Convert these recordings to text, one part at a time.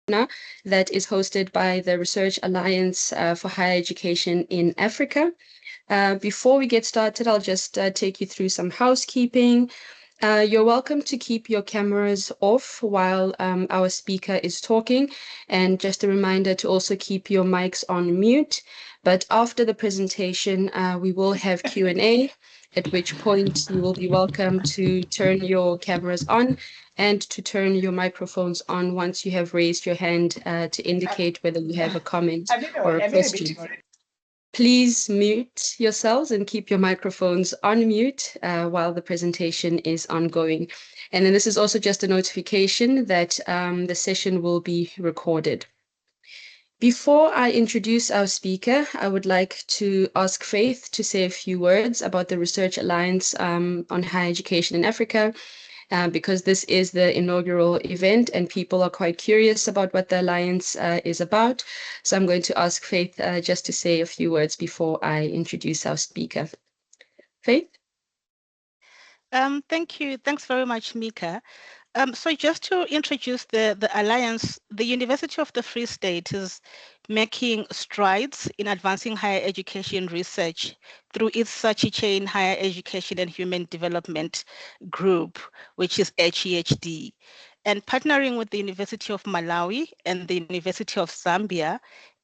that is hosted by the Research Alliance for Higher Education in Africa. Before we get started, I'll just take you through some housekeeping. You're welcome to keep your cameras off while our speaker is talking. And just a reminder to also keep your mics on mute. But after the presentation, we will have Q&A, at which point you will be welcome to turn your cameras on and to turn your microphones on once you have raised your hand to indicate whether you have a comment or a question. Please mute yourselves and keep your microphones on mute while the presentation is ongoing. And then this is also just a notification that the session will be recorded. Before I introduce our speaker, I would like to ask Faith to say a few words about the Research Alliance on Higher Education in Africa, because this is the inaugural event and people are quite curious about what the Alliance is about. So I'm going to ask Faith just to say a few words before I introduce our speaker. Faith? Thank you. Thanks very much, Mika. So just to introduce the Alliance, the University of the Free State is making strides in advancing higher education research through its SARChI-HEHD Higher Education and Human Development Group, which is SARChI-HEHD. And partnering with the University of Malawi and the University of Zambia,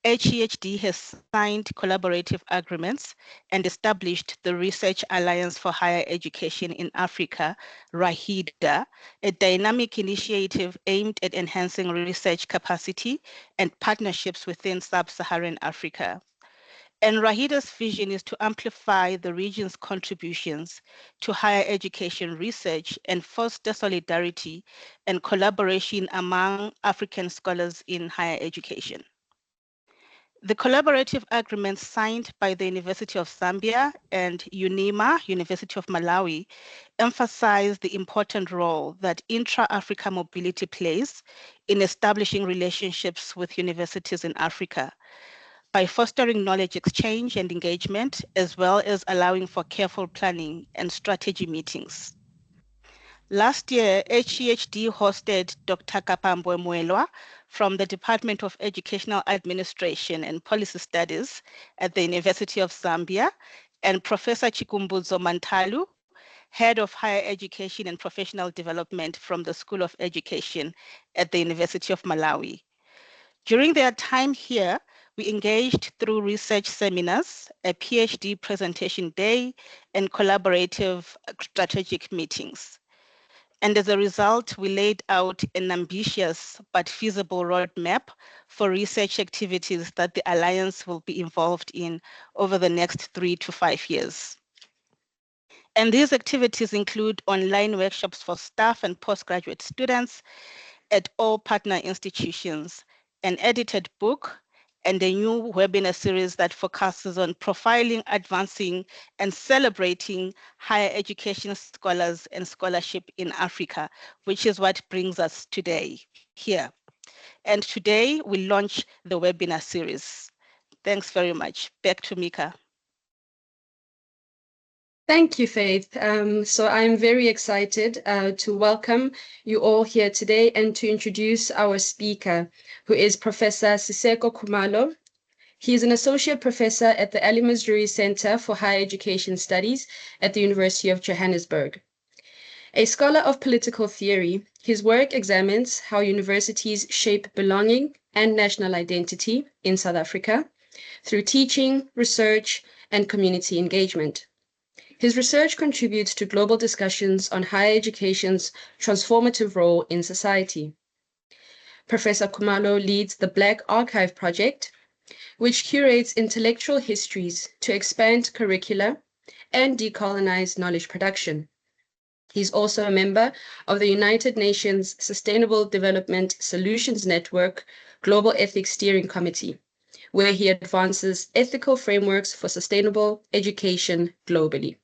SARChI-HEHD has signed collaborative agreements and established the Research Alliance for Higher Education in Africa, RAHIDA, a dynamic initiative aimed at enhancing research capacity and partnerships within sub-Saharan Africa. And RAHIDA's vision is to amplify the region's contributions to higher education research and foster solidarity and collaboration among African scholars in higher education. The collaborative agreements signed by the University of Zambia and UNIMA, University of Malawi, emphasize the important role that intra-Africa mobility plays in establishing relationships with universities in Africa by fostering knowledge exchange and engagement, as well as allowing for careful planning and strategy meetings. Last year, SARChI-HEHD hosted Dr. Kapambwe Mwelwa from the Department of Educational Administration and Policy Studies at the University of Zambia and Professor Chikumbuzo Mantalu, Head of Higher Education and Professional Development from the School of Education at the University of Malawi. During their time here, we engaged through research seminars, a PhD presentation day, and collaborative strategic meetings. And as a result, we laid out an ambitious but feasible roadmap for research activities that the Alliance will be involved in over the next 3 to 5 years. And these activities include online workshops for staff and postgraduate students at all partner institutions, an edited book, and a new webinar series that focuses on profiling, advancing, and celebrating higher education scholars and scholarship in Africa, which is what brings us today here. And today we launch the webinar series. Thanks very much. Back to Mika. Thank you, Faith. So I'm very excited to welcome you all here today and to introduce our speaker, who is Professor Siseko Kumalo. He is an associate professor at the Ali Mazrui Center for Higher Education Studies at the University of Johannesburg. A scholar of political theory, his work examines how universities shape belonging and national identity in South Africa through teaching, research, and community engagement. His research contributes to global discussions on higher education's transformative role in society. Professor Kumalo leads the Black Archive Project, which curates intellectual histories to expand curricula and decolonize knowledge production. He's also a member of the United Nations Sustainable Development Solutions Network Global Ethics Steering Committee, where he advances ethical frameworks for sustainable education globally.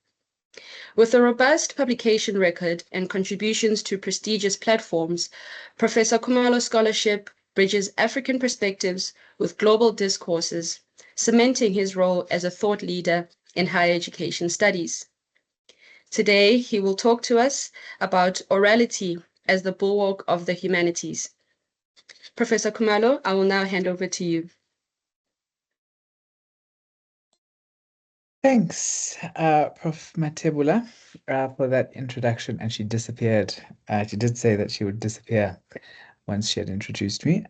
With a robust publication record and contributions to prestigious platforms, Professor Kumalo's scholarship bridges African perspectives with global discourses, cementing his role as a thought leader in higher education studies. Today, he will talk to us about orality as the bulwark of the humanities. Professor Kumalo, I will now hand over to you. Thanks, Prof. Matebula, for that introduction. And she disappeared. She did say that she would disappear once she had introduced me.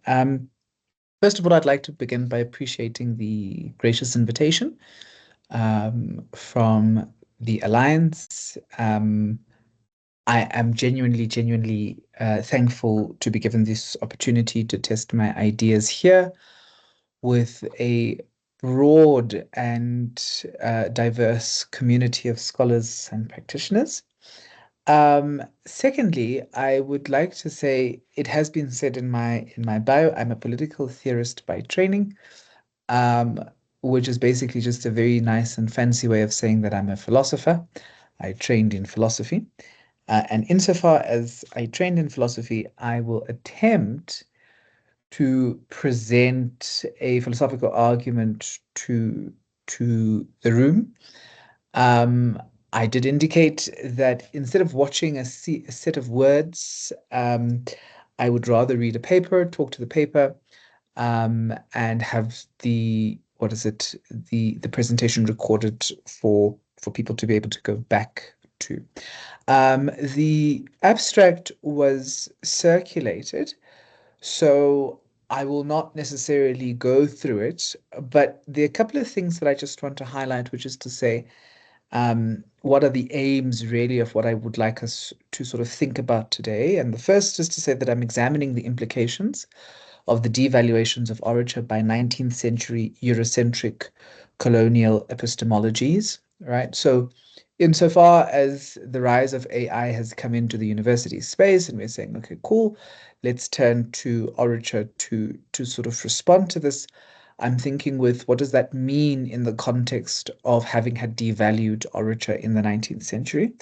First of all, I'd like to begin by appreciating the gracious invitation from the Alliance. I am genuinely thankful to be given this opportunity to test my ideas here with a broad and diverse community of scholars and practitioners. Secondly, I would like to say it has been said in my bio, I'm a political theorist by training, um, which is basically just a very nice and fancy way of saying that I'm a philosopher. I trained in philosophy. And insofar as I trained in philosophy, I will attempt to present a philosophical argument to the room. Um, I did indicate that instead of watching a set of words, I would rather read a paper, talk to the paper, and have the the presentation recorded for people to be able to go back to. The abstract was circulated, so I will not necessarily go through it, but there are a couple of things that I just want to highlight, which is to say, what are the aims really of what I would like us to sort of think about today? And the first is to say that I'm examining the implications of the devaluations of orature by 19th century Eurocentric colonial epistemologies, right? So insofar as the rise of AI has come into the university space and we're saying, okay, cool, let's turn to orature to sort of respond to this. I'm thinking with what does that mean in the context of having had devalued orature in the 19th century?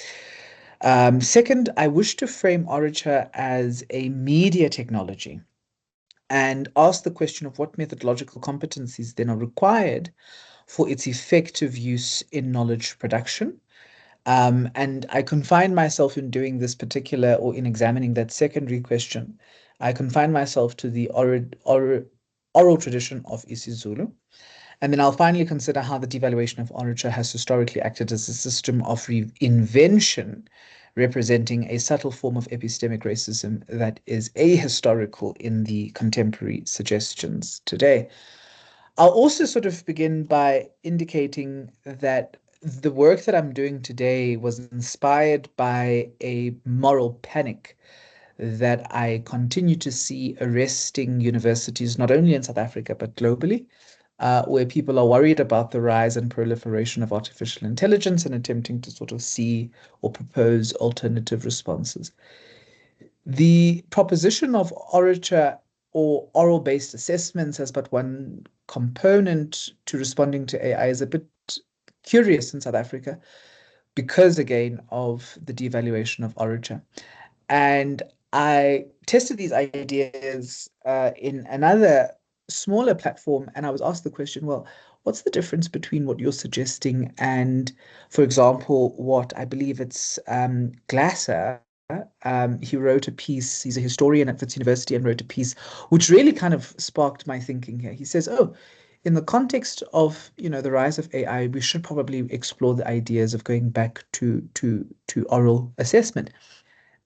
Second, I wish to frame orature as a media technology and ask the question of what methodological competencies then are required for its effective use in knowledge production. And I confine myself in doing this particular or in examining that secondary question. I confine myself to the oral tradition of isiZulu. And then I'll finally consider how the devaluation of orature has historically acted as a system of reinvention, representing a subtle form of epistemic racism that is ahistorical in the contemporary suggestions today. I'll also sort of begin by indicating that the work that I'm doing today was inspired by a moral panic that I continue to see arresting universities, not only in South Africa, but globally, where people are worried about the rise and proliferation of artificial intelligence and attempting to sort of see or propose alternative responses. The proposition of orature or oral-based assessments as but one component to responding to AI is a bit curious in South Africa because, again, of the devaluation of orature. And I tested these ideas in another smaller platform, and I was asked the question, well, what's the difference between what you're suggesting and, for example, what I believe it's Glasser. He wrote a piece, he's a historian at Wits University, and wrote a piece which really kind of sparked my thinking here. He says, oh, in the context of the rise of AI, we should probably explore the ideas of going back to oral assessment.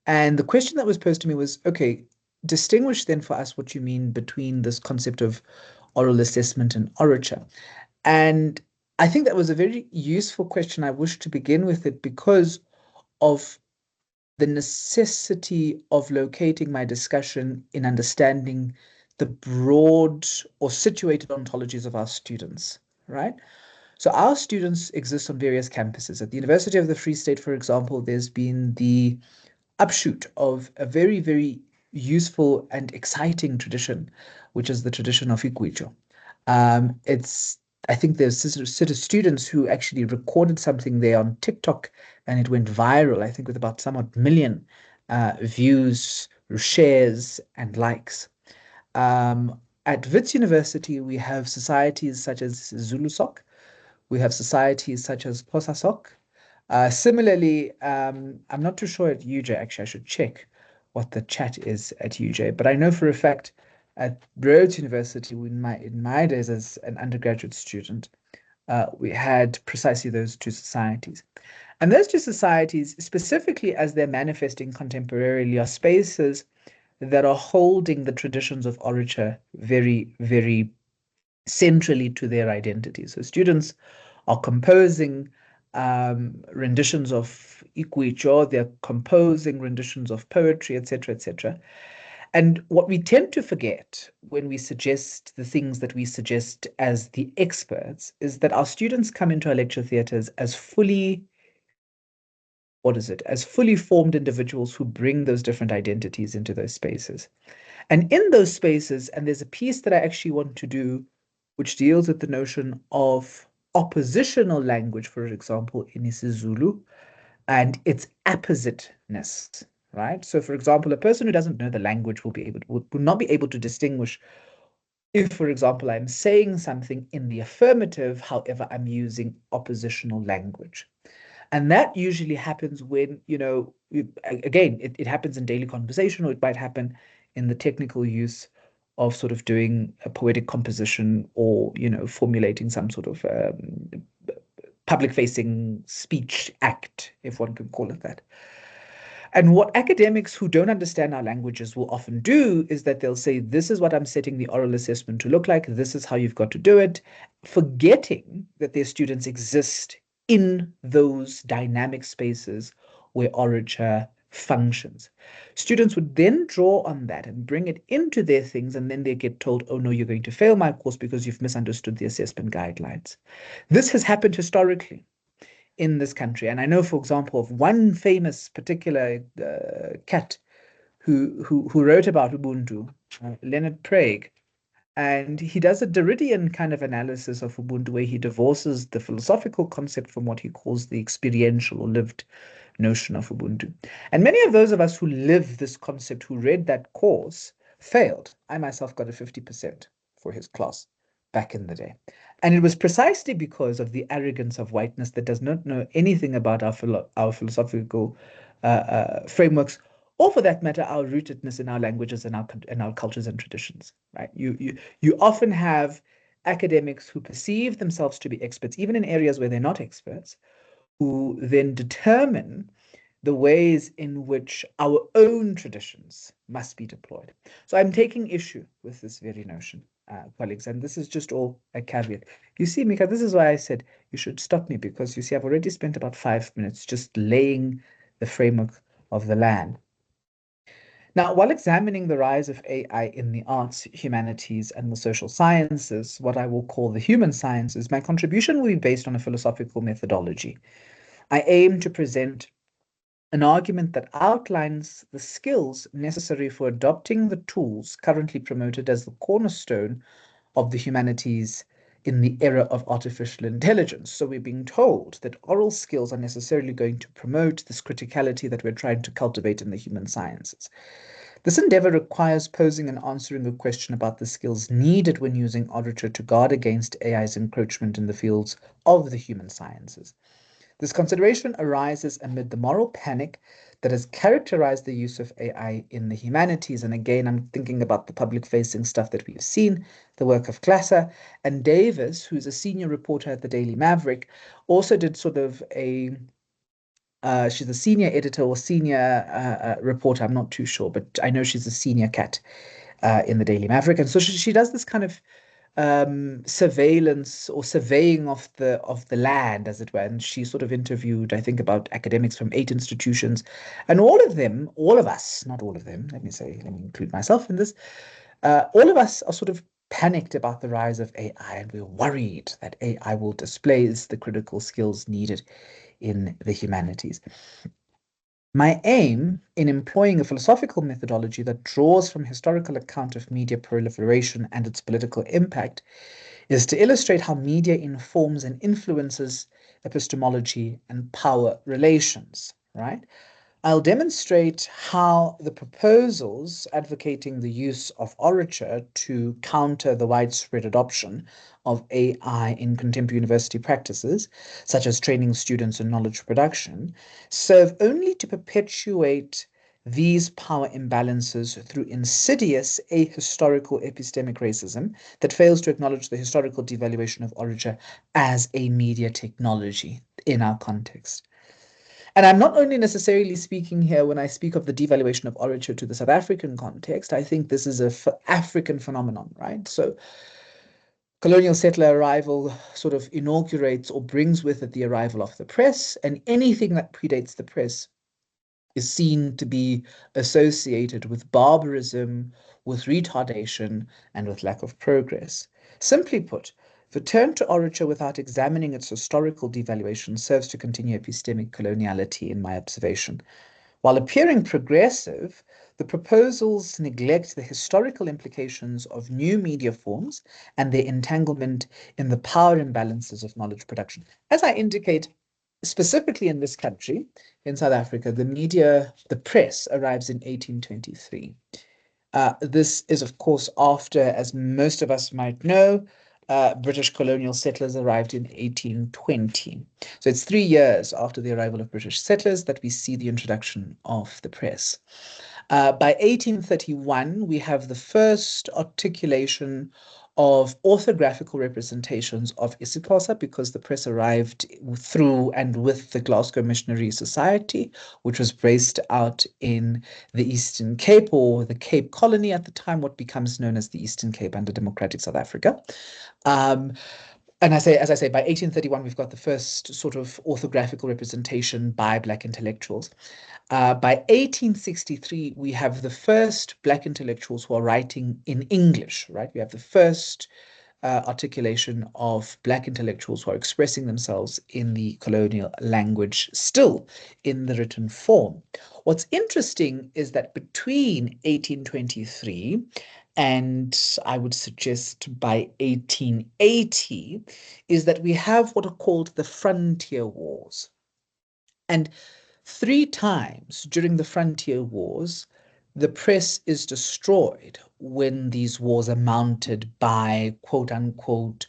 And the question that was posed to me was, okay, distinguish then for us what you mean between this concept of oral assessment and orature. And I think that was a very useful question. I wish to begin with it because of the necessity of locating my discussion in understanding the broad or situated ontologies of our students, right? So our students exist on various campuses. At the University of the Free State, for example, there's been the upshoot of a very useful and exciting tradition, which is the tradition of Iguijo. It's I think there's sort of students who actually recorded something there on TikTok and it went viral, I think with about somewhat million views, shares, and likes. At Wits University, we have societies such as ZuluSoc, we have societies such as POSASOC. Similarly, I'm not too sure at UJ, actually, I should check what the chat is at UJ, but I know for a fact at Rhodes University, in my days as an undergraduate student, we had precisely those two societies. And those two societies, specifically as they're manifesting contemporarily, are spaces that are holding the traditions of orature very, very centrally to their identity. So students are composing renditions of Ikuicho, they're composing renditions of poetry, etc., etc. And what we tend to forget when we suggest the things that we suggest as the experts is that our students come into our lecture theatres as as fully formed individuals who bring those different identities into those spaces. And in those spaces, and there's a piece that I actually want to do, which deals with the notion of oppositional language, for example, in isiZulu, and its appositeness, right? So, for example, a person who doesn't know the language will not be able to distinguish if, for example, I'm saying something in the affirmative, however, I'm using oppositional language. And that usually happens when, again, it happens in daily conversation, or it might happen in the technical use of sort of doing a poetic composition, or, formulating some sort of public facing speech act, if one can call it that. And what academics who don't understand our languages will often do is that they'll say, this is what I'm setting the oral assessment to look like. This is how you've got to do it, forgetting that their students exist in those dynamic spaces where orature functions. Students would then draw on that and bring it into their things, and then they get told, oh no, you're going to fail my course because you've misunderstood the assessment guidelines. This has happened historically in this country. And I know, for example, of one famous particular cat who wrote about Ubuntu, Leonard Prague, and he does a Derridian kind of analysis of Ubuntu, where he divorces the philosophical concept from what he calls the experiential or lived notion of Ubuntu. And many of those of us who live this concept, who read that course, failed. I myself got a 50% for his class back in the day. And it was precisely because of the arrogance of whiteness that does not know anything about our philosophical frameworks, or for that matter, our rootedness in our languages and our cultures and traditions. Right? You often have academics who perceive themselves to be experts, even in areas where they're not experts, who then determine the ways in which our own traditions must be deployed. So I'm taking issue with this very notion, colleagues, and this is just all a caveat. You see, Mika, this is why I said you should stop me, because you see, I've already spent about 5 minutes just laying the framework of the land. Now, while examining the rise of AI in the arts, humanities, and the social sciences, what I will call the human sciences, my contribution will be based on a philosophical methodology. I aim to present an argument that outlines the skills necessary for adopting the tools currently promoted as the cornerstone of the humanities in the era of artificial intelligence. So we're being told that oral skills are necessarily going to promote this criticality that we're trying to cultivate in the human sciences. This endeavor requires posing and answering a question about the skills needed when using orature to guard against AI's encroachment in the fields of the human sciences. This consideration arises amid the moral panic that has characterized the use of AI in the humanities. And again, I'm thinking about the public-facing stuff that we've seen, the work of Glasser. And Davis, who's a senior reporter at the Daily Maverick, also did sort of she's a senior editor or senior reporter, I'm not too sure, but I know she's a senior cat in the Daily Maverick. And so she does this kind of surveillance or surveying of the land, as it were. And she sort of interviewed, I think, about academics from 8 institutions, and all of us, not all of them, let me include myself in this, all of us are sort of panicked about the rise of AI, and we're worried that AI will displace the critical skills needed in the humanities. My aim in employing a philosophical methodology that draws from historical account of media proliferation and its political impact is to illustrate how media informs and influences epistemology and power relations, right? I'll demonstrate how the proposals advocating the use of orature to counter the widespread adoption of AI in contemporary university practices, such as training students in knowledge production, serve only to perpetuate these power imbalances through insidious ahistorical epistemic racism that fails to acknowledge the historical devaluation of orature as a media technology in our context. And I'm not only necessarily speaking here when I speak of the devaluation of orature to the South African context. I think this is a African phenomenon, right? So colonial settler arrival sort of inaugurates or brings with it the arrival of the press, and anything that predates the press is seen to be associated with barbarism, with retardation, and with lack of progress. Simply put, the turn to orature without examining its historical devaluation serves to continue epistemic coloniality, in my observation. While appearing progressive, the proposals neglect the historical implications of new media forms and their entanglement in the power imbalances of knowledge production. As I indicate, specifically in this country, in South Africa, the press arrives in 1823. This is, of course, after, as most of us might know, British colonial settlers arrived in 1820. So it's 3 years after the arrival of British settlers that we see the introduction of the press. By 1831, we have the first articulation of orthographical representations of isiXhosa, because the press arrived through and with the Glasgow Missionary Society, which was based out in the Eastern Cape, or the Cape Colony at the time, what becomes known as the Eastern Cape under Democratic South Africa. And as I say, by 1831, we've got the first sort of orthographical representation by Black intellectuals. By 1863, we have the first Black intellectuals who are writing in English, right? We have the first articulation of Black intellectuals who are expressing themselves in the colonial language, still in the written form. What's interesting is that between 1823 and I would suggest by 1880, is that we have what are called the frontier wars. And 3 times during the frontier wars, the press is destroyed when these wars are mounted by, quote unquote,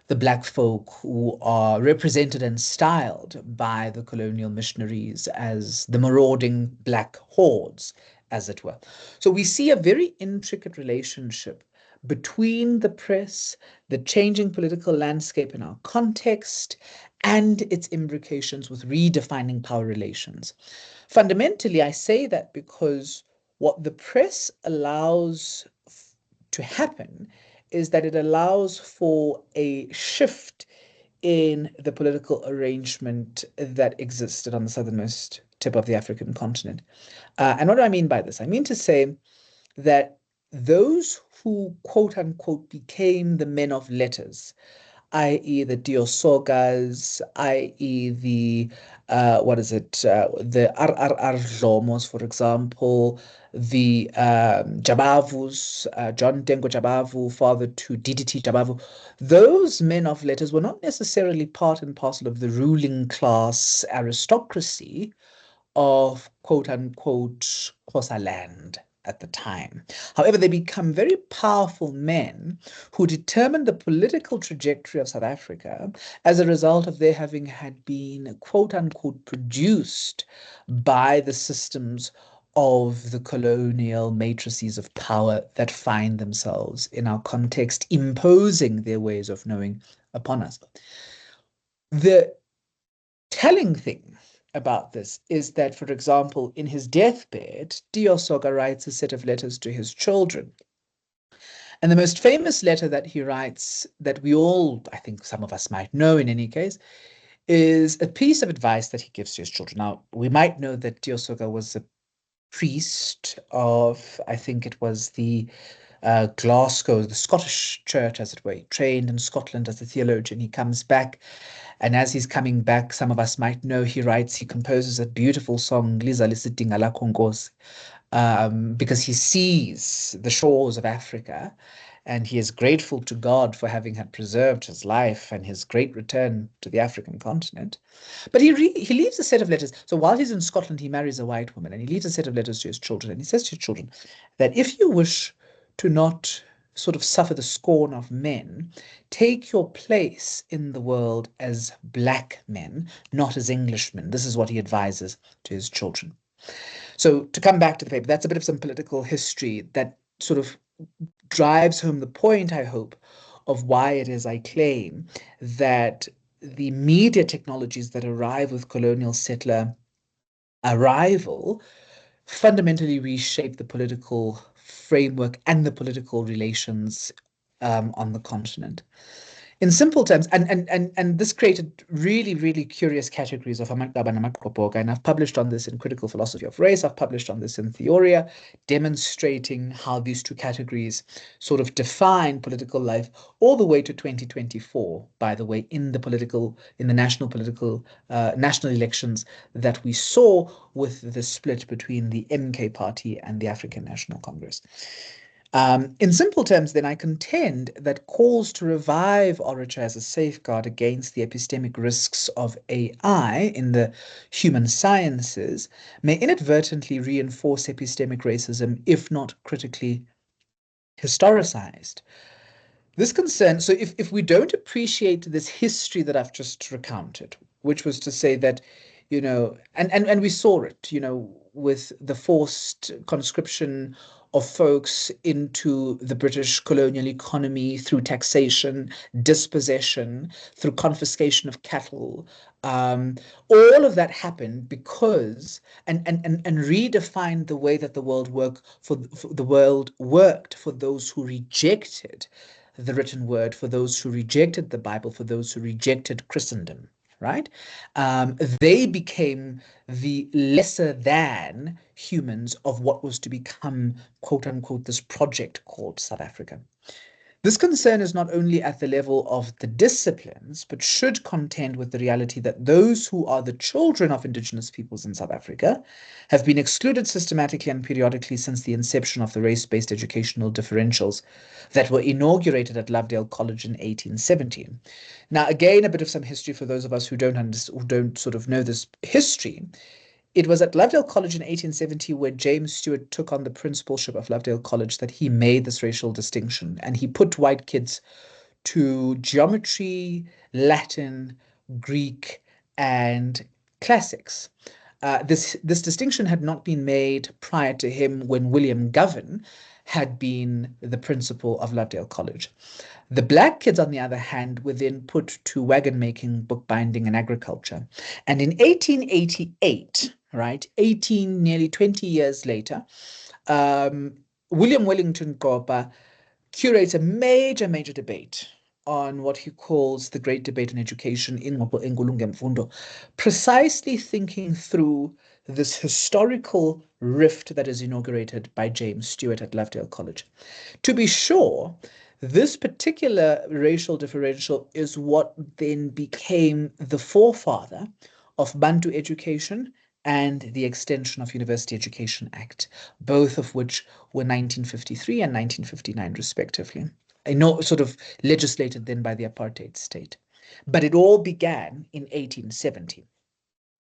the Black folk who are represented and styled by the colonial missionaries as the marauding Black hordes, as it were. So we see a very intricate relationship between the press, the changing political landscape in our context, and its imbrications with redefining power relations. Fundamentally, I say that because what the press allows to happen is that it allows for a shift in the political arrangement that existed on the southernmost tip of the African continent. And what do I mean by this? I mean to say that those who, quote unquote, became the men of letters, i.e. the Diosogas, i.e. the, the RRR Dlomos, for example, the Jabavus, John Dengo Jabavu, father to DDT Jabavu, those men of letters were not necessarily part and parcel of the ruling class aristocracy of quote unquote Xhosa land at the time. However, they become very powerful men who determine the political trajectory of South Africa as a result of their having had been quote unquote produced by the systems of the colonial matrices of power that find themselves in our context, imposing their ways of knowing upon us. The telling thing about this is that, for example, in his deathbed, Diosoga writes a set of letters to his children. And the most famous letter that he writes, that we all, I think some of us might know in any case, is a piece of advice that he gives to his children. Now, we might know that Diosoga was a priest of, I think it was the Glasgow, the Scottish church, as it were. He trained in Scotland as a theologian. He comes back, and as he's coming back, some of us might know, he composes a beautiful song, Liza Lisidinga la Kongosi, because he sees the shores of Africa, and he is grateful to God for having had preserved his life and his great return to the African continent. But he leaves a set of letters. So while he's in Scotland, he marries a white woman, and he leaves a set of letters to his children. And he says to his children that if you wish to not sort of suffer the scorn of men, take your place in the world as Black men, not as Englishmen. This is what he advises to his children. So to come back to the paper, that's a bit of some political history that sort of drives home the point, I hope, of why it is I claim that the media technologies that arrive with colonial settler arrival fundamentally reshape the political framework and the political relations on the continent. In simple terms, and this created really curious categories of amaqaba namaqoboga, and I've published on this in Critical Philosophy of Race. I've published on this in Theoria, demonstrating how these two categories sort of define political life all the way to 2024. By the way, in the national elections that we saw with the split between the MK Party and the African National Congress. In simple terms, then, I contend that calls to revive orature as a safeguard against the epistemic risks of AI in the human sciences may inadvertently reinforce epistemic racism, if not critically historicized. This concern, so if we don't appreciate this history that I've just recounted, which was to say that, and we saw it, with the forced conscription of folks into the British colonial economy through taxation, dispossession, through confiscation of cattle. All of that happened because and redefined the way that the world worked for those who rejected the written word, for those who rejected the Bible, for those who rejected Christendom, right? They became the lesser than humans of what was to become, quote unquote, this project called South Africa. This concern is not only at the level of the disciplines, but should contend with the reality that those who are the children of indigenous peoples in South Africa have been excluded systematically and periodically since the inception of the race-based educational differentials that were inaugurated at Lovedale College in 1870. Now, again, a bit of some history for those of us who don't sort of know this history. It was at Lovedale College in 1870 where James Stewart took on the principalship of Lovedale College that he made this racial distinction, and he put white kids to geometry, Latin, Greek, and classics. This distinction had not been made prior to him when William Govan had been the principal of Lovedale College. The black kids, on the other hand, were then put to wagon making, bookbinding, and agriculture. And in 1888, right, nearly 20 years later, William Wellington Kopa curates a major debate on what he calls the Great Debate on Education in Mfundo, precisely thinking through this historical rift that is inaugurated by James Stewart at Lovedale College. To be sure, this particular racial differential is what then became the forefather of Bantu education and the Extension of University Education Act, both of which were 1953 and 1959 respectively. I know, sort of legislated then by the apartheid state. But it all began in 1870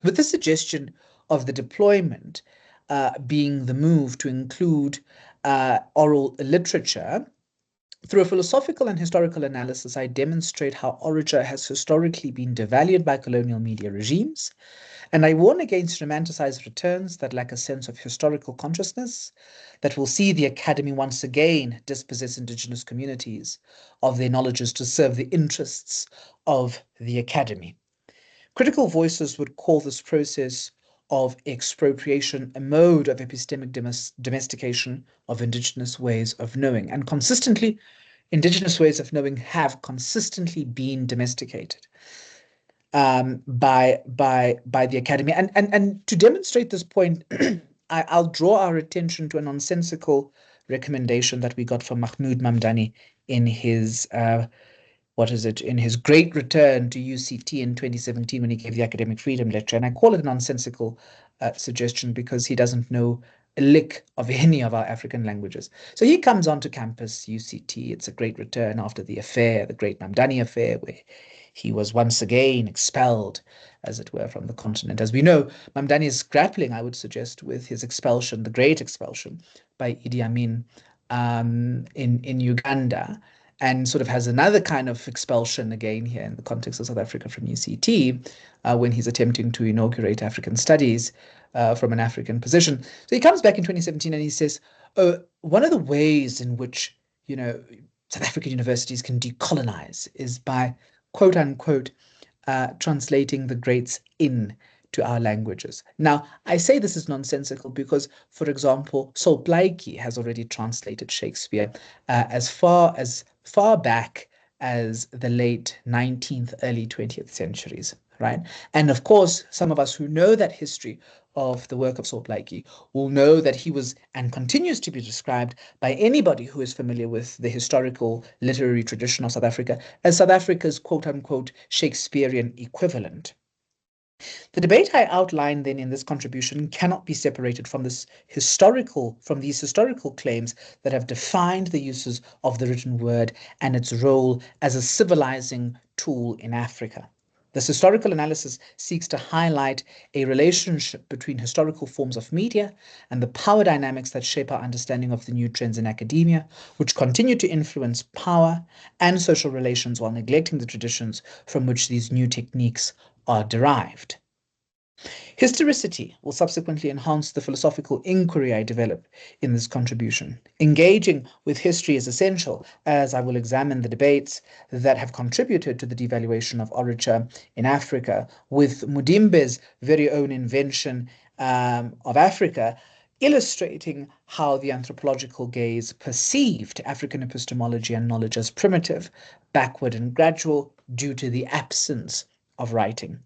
with the suggestion of the deployment being the move to include oral literature. Through a philosophical and historical analysis, I demonstrate how orature has historically been devalued by colonial media regimes, and I warn against romanticized returns that lack a sense of historical consciousness that will see the academy once again dispossess indigenous communities of their knowledges to serve the interests of the academy. Critical voices would call this process of expropriation a mode of epistemic domestication of indigenous ways of knowing, and consistently, indigenous ways of knowing have consistently been domesticated by the academy. And to demonstrate this point, I'll draw our attention to a nonsensical recommendation that we got from Mahmoud Mamdani in his in his great return to UCT in 2017 when he gave the Academic Freedom Lecture. And I call it a nonsensical suggestion because he doesn't know a lick of any of our African languages. So he comes onto campus, UCT. It's a great return after the affair, the great Mamdani affair, where he was once again expelled, as it were, from the continent. As we know, Mamdani is grappling, I would suggest, with his expulsion, the great expulsion by Idi Amin in Uganda. and sort of has another kind of expulsion again here in the context of South Africa from UCT when he's attempting to inaugurate African studies from an African position. So he comes back in 2017 and he says, oh, one of the ways in which, South African universities can decolonize is by, quote unquote, translating the greats in to our languages. Now, I say this is nonsensical because, for example, SARChi-HEHD has already translated Shakespeare as far back as the late 19th, early 20th centuries, right? And of course, some of us who know that history of the work of SARChi-HEHD will know that he was and continues to be described by anybody who is familiar with the historical literary tradition of South Africa as South Africa's quote-unquote Shakespearean equivalent. The debate I outlined then in this contribution cannot be separated from these historical claims that have defined the uses of the written word and its role as a civilizing tool in Africa. This historical analysis seeks to highlight a relationship between historical forms of media and the power dynamics that shape our understanding of the new trends in academia, which continue to influence power and social relations while neglecting the traditions from which these new techniques are derived. Historicity will subsequently enhance the philosophical inquiry I develop in this contribution. Engaging with history is essential, as I will examine the debates that have contributed to the devaluation of orature in Africa, with Mudimbe's very own invention of Africa, illustrating how the anthropological gaze perceived African epistemology and knowledge as primitive, backward, and gradual due to the absence of writing.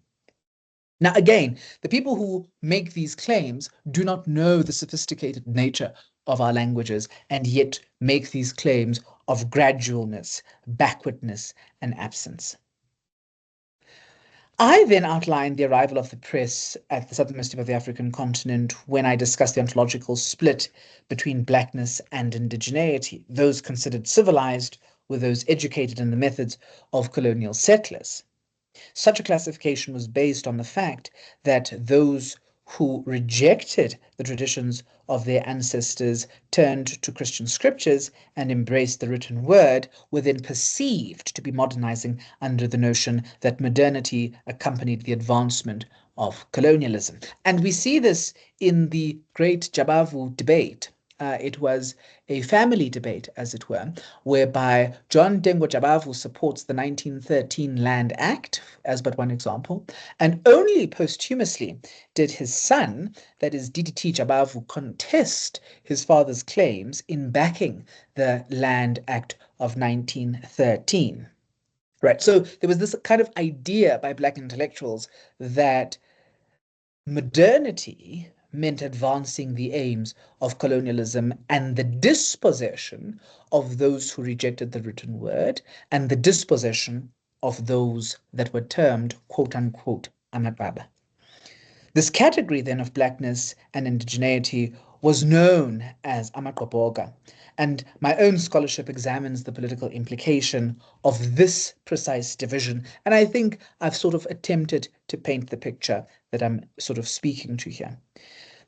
Now, again, the people who make these claims do not know the sophisticated nature of our languages and yet make these claims of gradualness, backwardness, and absence. I then outlined the arrival of the press at the southernmost tip of the African continent when I discussed the ontological split between blackness and indigeneity, those considered civilized with those educated in the methods of colonial settlers. Such a classification was based on the fact that those who rejected the traditions of their ancestors, turned to Christian scriptures, and embraced the written word were then perceived to be modernizing under the notion that modernity accompanied the advancement of colonialism. And we see this in the great Jabavu debate. It was a family debate, as it were, whereby John Dengo Jabavu supports the 1913 Land Act, as but one example, and only posthumously did his son, that is DDT Jabavu, contest his father's claims in backing the Land Act of 1913. Right, so there was this kind of idea by Black intellectuals that modernity meant advancing the aims of colonialism and the dispossession of those who rejected the written word and the dispossession of those that were termed, quote unquote, amaqaba. This category then of blackness and indigeneity was known as amaqoboga, and my own scholarship examines the political implication of this precise division, and I think I've sort of attempted to paint the picture that I'm sort of speaking to here.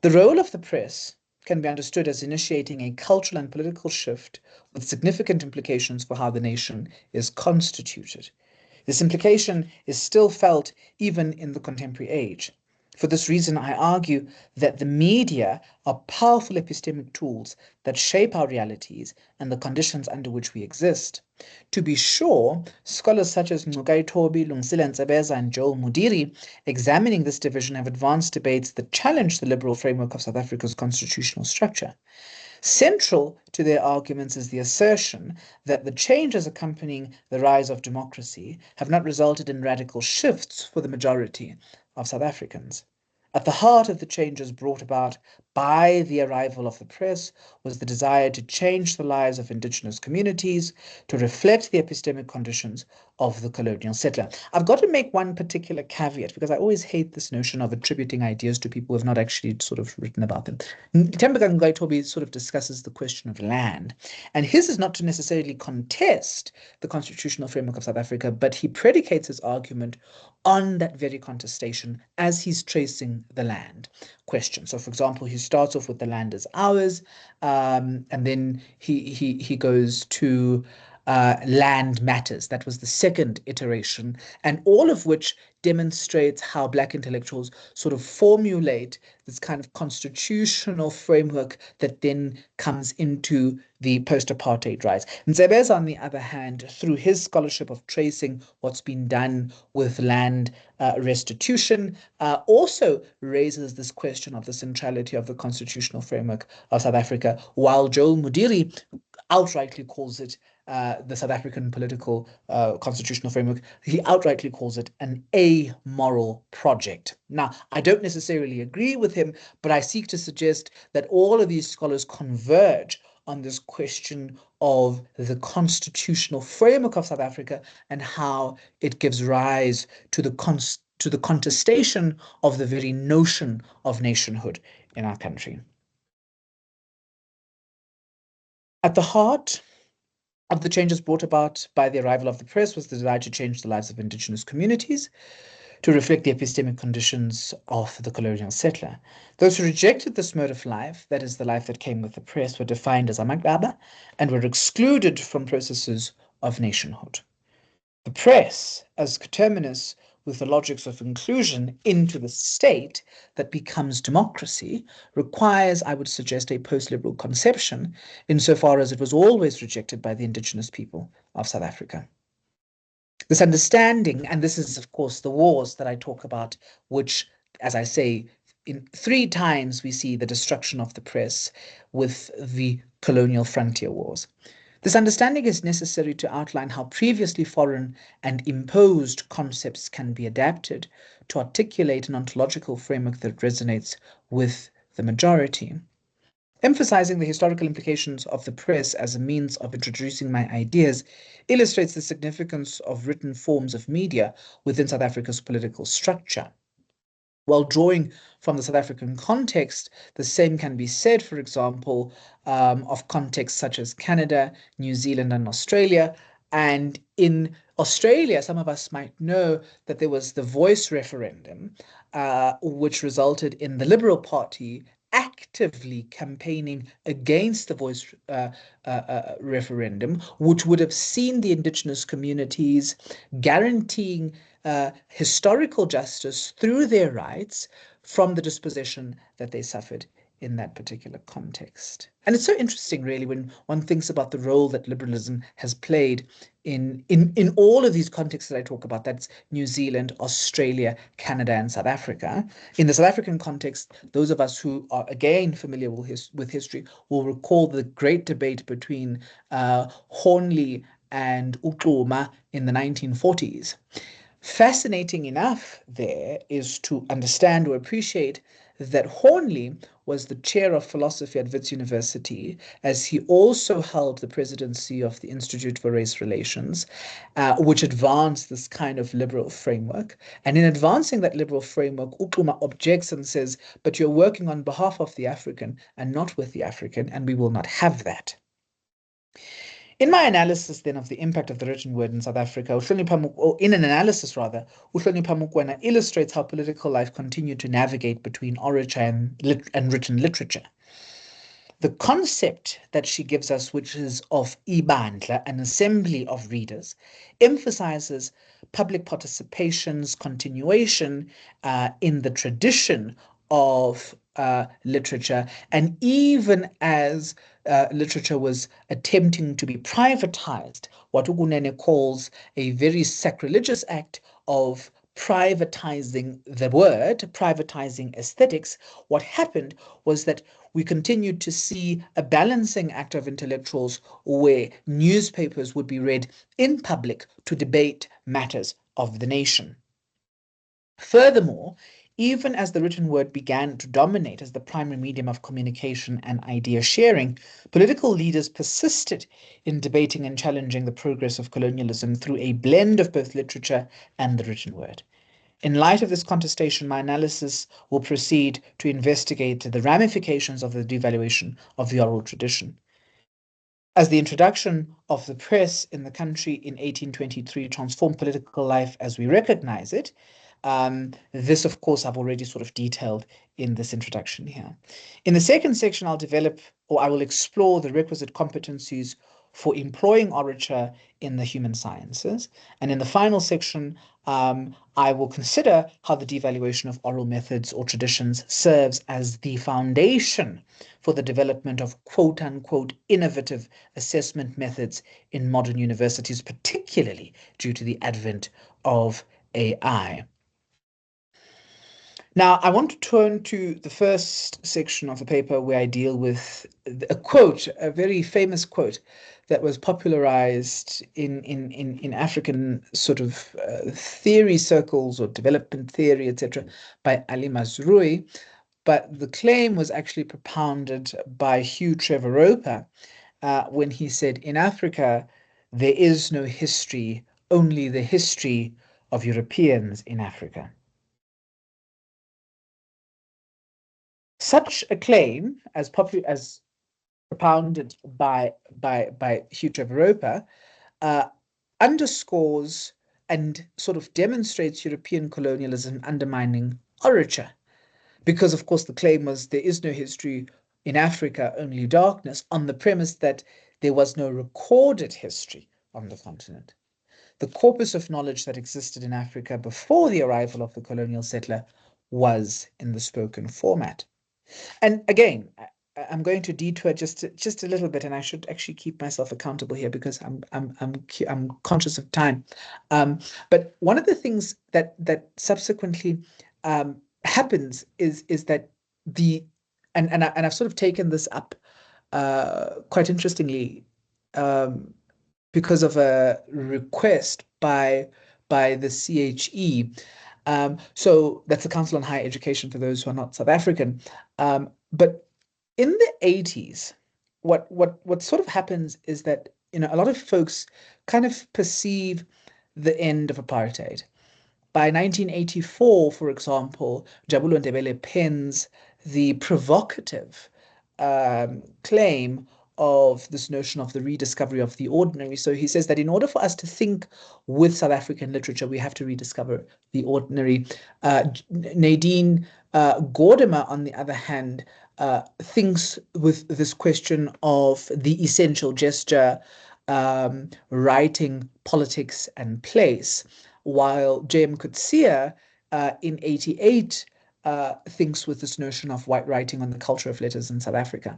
The role of the press can be understood as initiating a cultural and political shift with significant implications for how the nation is constituted. This implication is still felt even in the contemporary age. For this reason, I argue that the media are powerful epistemic tools that shape our realities and the conditions under which we exist. To be sure, scholars such as Ncukai Thobi, Lungsile Ntsebeza, and Joel Mudiri, examining this division, have advanced debates that challenge the liberal framework of South Africa's constitutional structure. Central to their arguments is the assertion that the changes accompanying the rise of democracy have not resulted in radical shifts for the majority of South Africans. At the heart of the changes brought about by the arrival of the press was the desire to change the lives of indigenous communities to reflect the epistemic conditions of the colonial settler. I've got to make one particular caveat because I always hate this notion of attributing ideas to people who have not actually sort of written about them. Thembeka Ncukai sort of discusses the question of land, and his is not to necessarily contest the constitutional framework of South Africa, but he predicates his argument on that very contestation as he's tracing the land question. So, for example, he starts off with the land is ours, and then he goes to Land Matters. That was the second iteration, and all of which demonstrates how Black intellectuals sort of formulate this kind of constitutional framework that then comes into the post-apartheid rise. Nzebeza, on the other hand, through his scholarship of tracing what's been done with land restitution, also raises this question of the centrality of the constitutional framework of South Africa, while Joel Mudiri outrightly calls it the South African political constitutional framework, he outrightly calls it an amoral project. Now, I don't necessarily agree with him, but I seek to suggest that all of these scholars converge on this question of the constitutional framework of South Africa and how it gives rise to the contestation of the very notion of nationhood in our country. At the heart of the changes brought about by the arrival of the press was the desire to change the lives of indigenous communities to reflect the epistemic conditions of the colonial settler. Those who rejected this mode of life, that is the life that came with the press, were defined as amagaba and were excluded from processes of nationhood. The press, as coterminous with the logics of inclusion into the state that becomes democracy, requires, I would suggest, a post-liberal conception, insofar as it was always rejected by the indigenous people of South Africa. This understanding, and this is, of course, the wars that I talk about, which, as I say, in 3 times we see the destruction of the press with the colonial frontier wars. This understanding is necessary to outline how previously foreign and imposed concepts can be adapted to articulate an ontological framework that resonates with the majority. Emphasizing the historical implications of the press as a means of introducing my ideas illustrates the significance of written forms of media within South Africa's political structure. While drawing from the South African context, the same can be said, for example, of contexts such as Canada, New Zealand, and Australia. And in Australia, some of us might know that there was the Voice referendum, which resulted in the Liberal Party actively campaigning against the Voice referendum, which would have seen the indigenous communities guaranteeing historical justice through their rights from the dispossession that they suffered in that particular context. And it's so interesting, really, when one thinks about the role that liberalism has played in all of these contexts that I talk about. That's New Zealand, Australia, Canada, and South Africa. In the South African context, those of us who are, again, familiar with history will recall the great debate between Hornley and Uxuma in the 1940s. Fascinating enough there is to understand or appreciate that Hornley was the chair of philosophy at Wits University, as he also held the presidency of the Institute for Race Relations, which advanced this kind of liberal framework. And in advancing that liberal framework, Uxuma objects and says, but you're working on behalf of the African and not with the African, and we will not have that. In my analysis then of the impact of the written word in South Africa, in an analysis rather, Uhlonipha Mokoena illustrates how political life continued to navigate between origin and written literature. The concept that she gives us, which is of ibandla, an assembly of readers, emphasizes public participation's continuation in the tradition of literature, and even as literature was attempting to be privatized, what Ugunene calls a very sacrilegious act of privatizing the word, privatizing aesthetics, what happened was that we continued to see a balancing act of intellectuals where newspapers would be read in public to debate matters of the nation. Furthermore, even as the written word began to dominate as the primary medium of communication and idea sharing, political leaders persisted in debating and challenging the progress of colonialism through a blend of both literature and the written word. In light of this contestation, my analysis will proceed to investigate the ramifications of the devaluation of the oral tradition. As the introduction of the press in the country in 1823 transformed political life as we recognize it, this, of course, I've already sort of detailed in this introduction here. In the second section, I will explore the requisite competencies for employing orature in the human sciences. And in the final section, I will consider how the devaluation of oral methods or traditions serves as the foundation for the development of quote-unquote innovative assessment methods in modern universities, particularly due to the advent of AI. Now, I want to turn to the first section of the paper where I deal with a quote, a very famous quote that was popularized in African sort of theory circles or development theory, etc., by Ali Mazrui. But the claim was actually propounded by Hugh Trevor Roper when he said, in Africa, there is no history, only the history of Europeans in Africa. Such a claim, as propounded by Hugh Trevor Roper, underscores and sort of demonstrates European colonialism undermining orature. Because, of course, the claim was there is no history in Africa, only darkness, on the premise that there was no recorded history on the continent. The corpus of knowledge that existed in Africa before the arrival of the colonial settler was in the spoken format. And again, I'm going to detour just a little bit, and I should actually keep myself accountable here because I'm conscious of time. But one of the things that subsequently happens is that and I've sort of taken this up quite interestingly because of a request by the CHE. So that's the Council on Higher Education for those who are not South African. But in the 80s, what sort of happens is that a lot of folks kind of perceive the end of apartheid. By 1984, for example, Jabulo Ndebele pens the provocative claim of this notion of the rediscovery of the ordinary. So he says that in order for us to think with South African literature, we have to rediscover the ordinary. Nadine Gordimer, on the other hand, thinks with this question of the essential gesture, writing, politics, and place, while J.M. Coetzee in 88 thinks with this notion of white writing on the culture of letters in South Africa.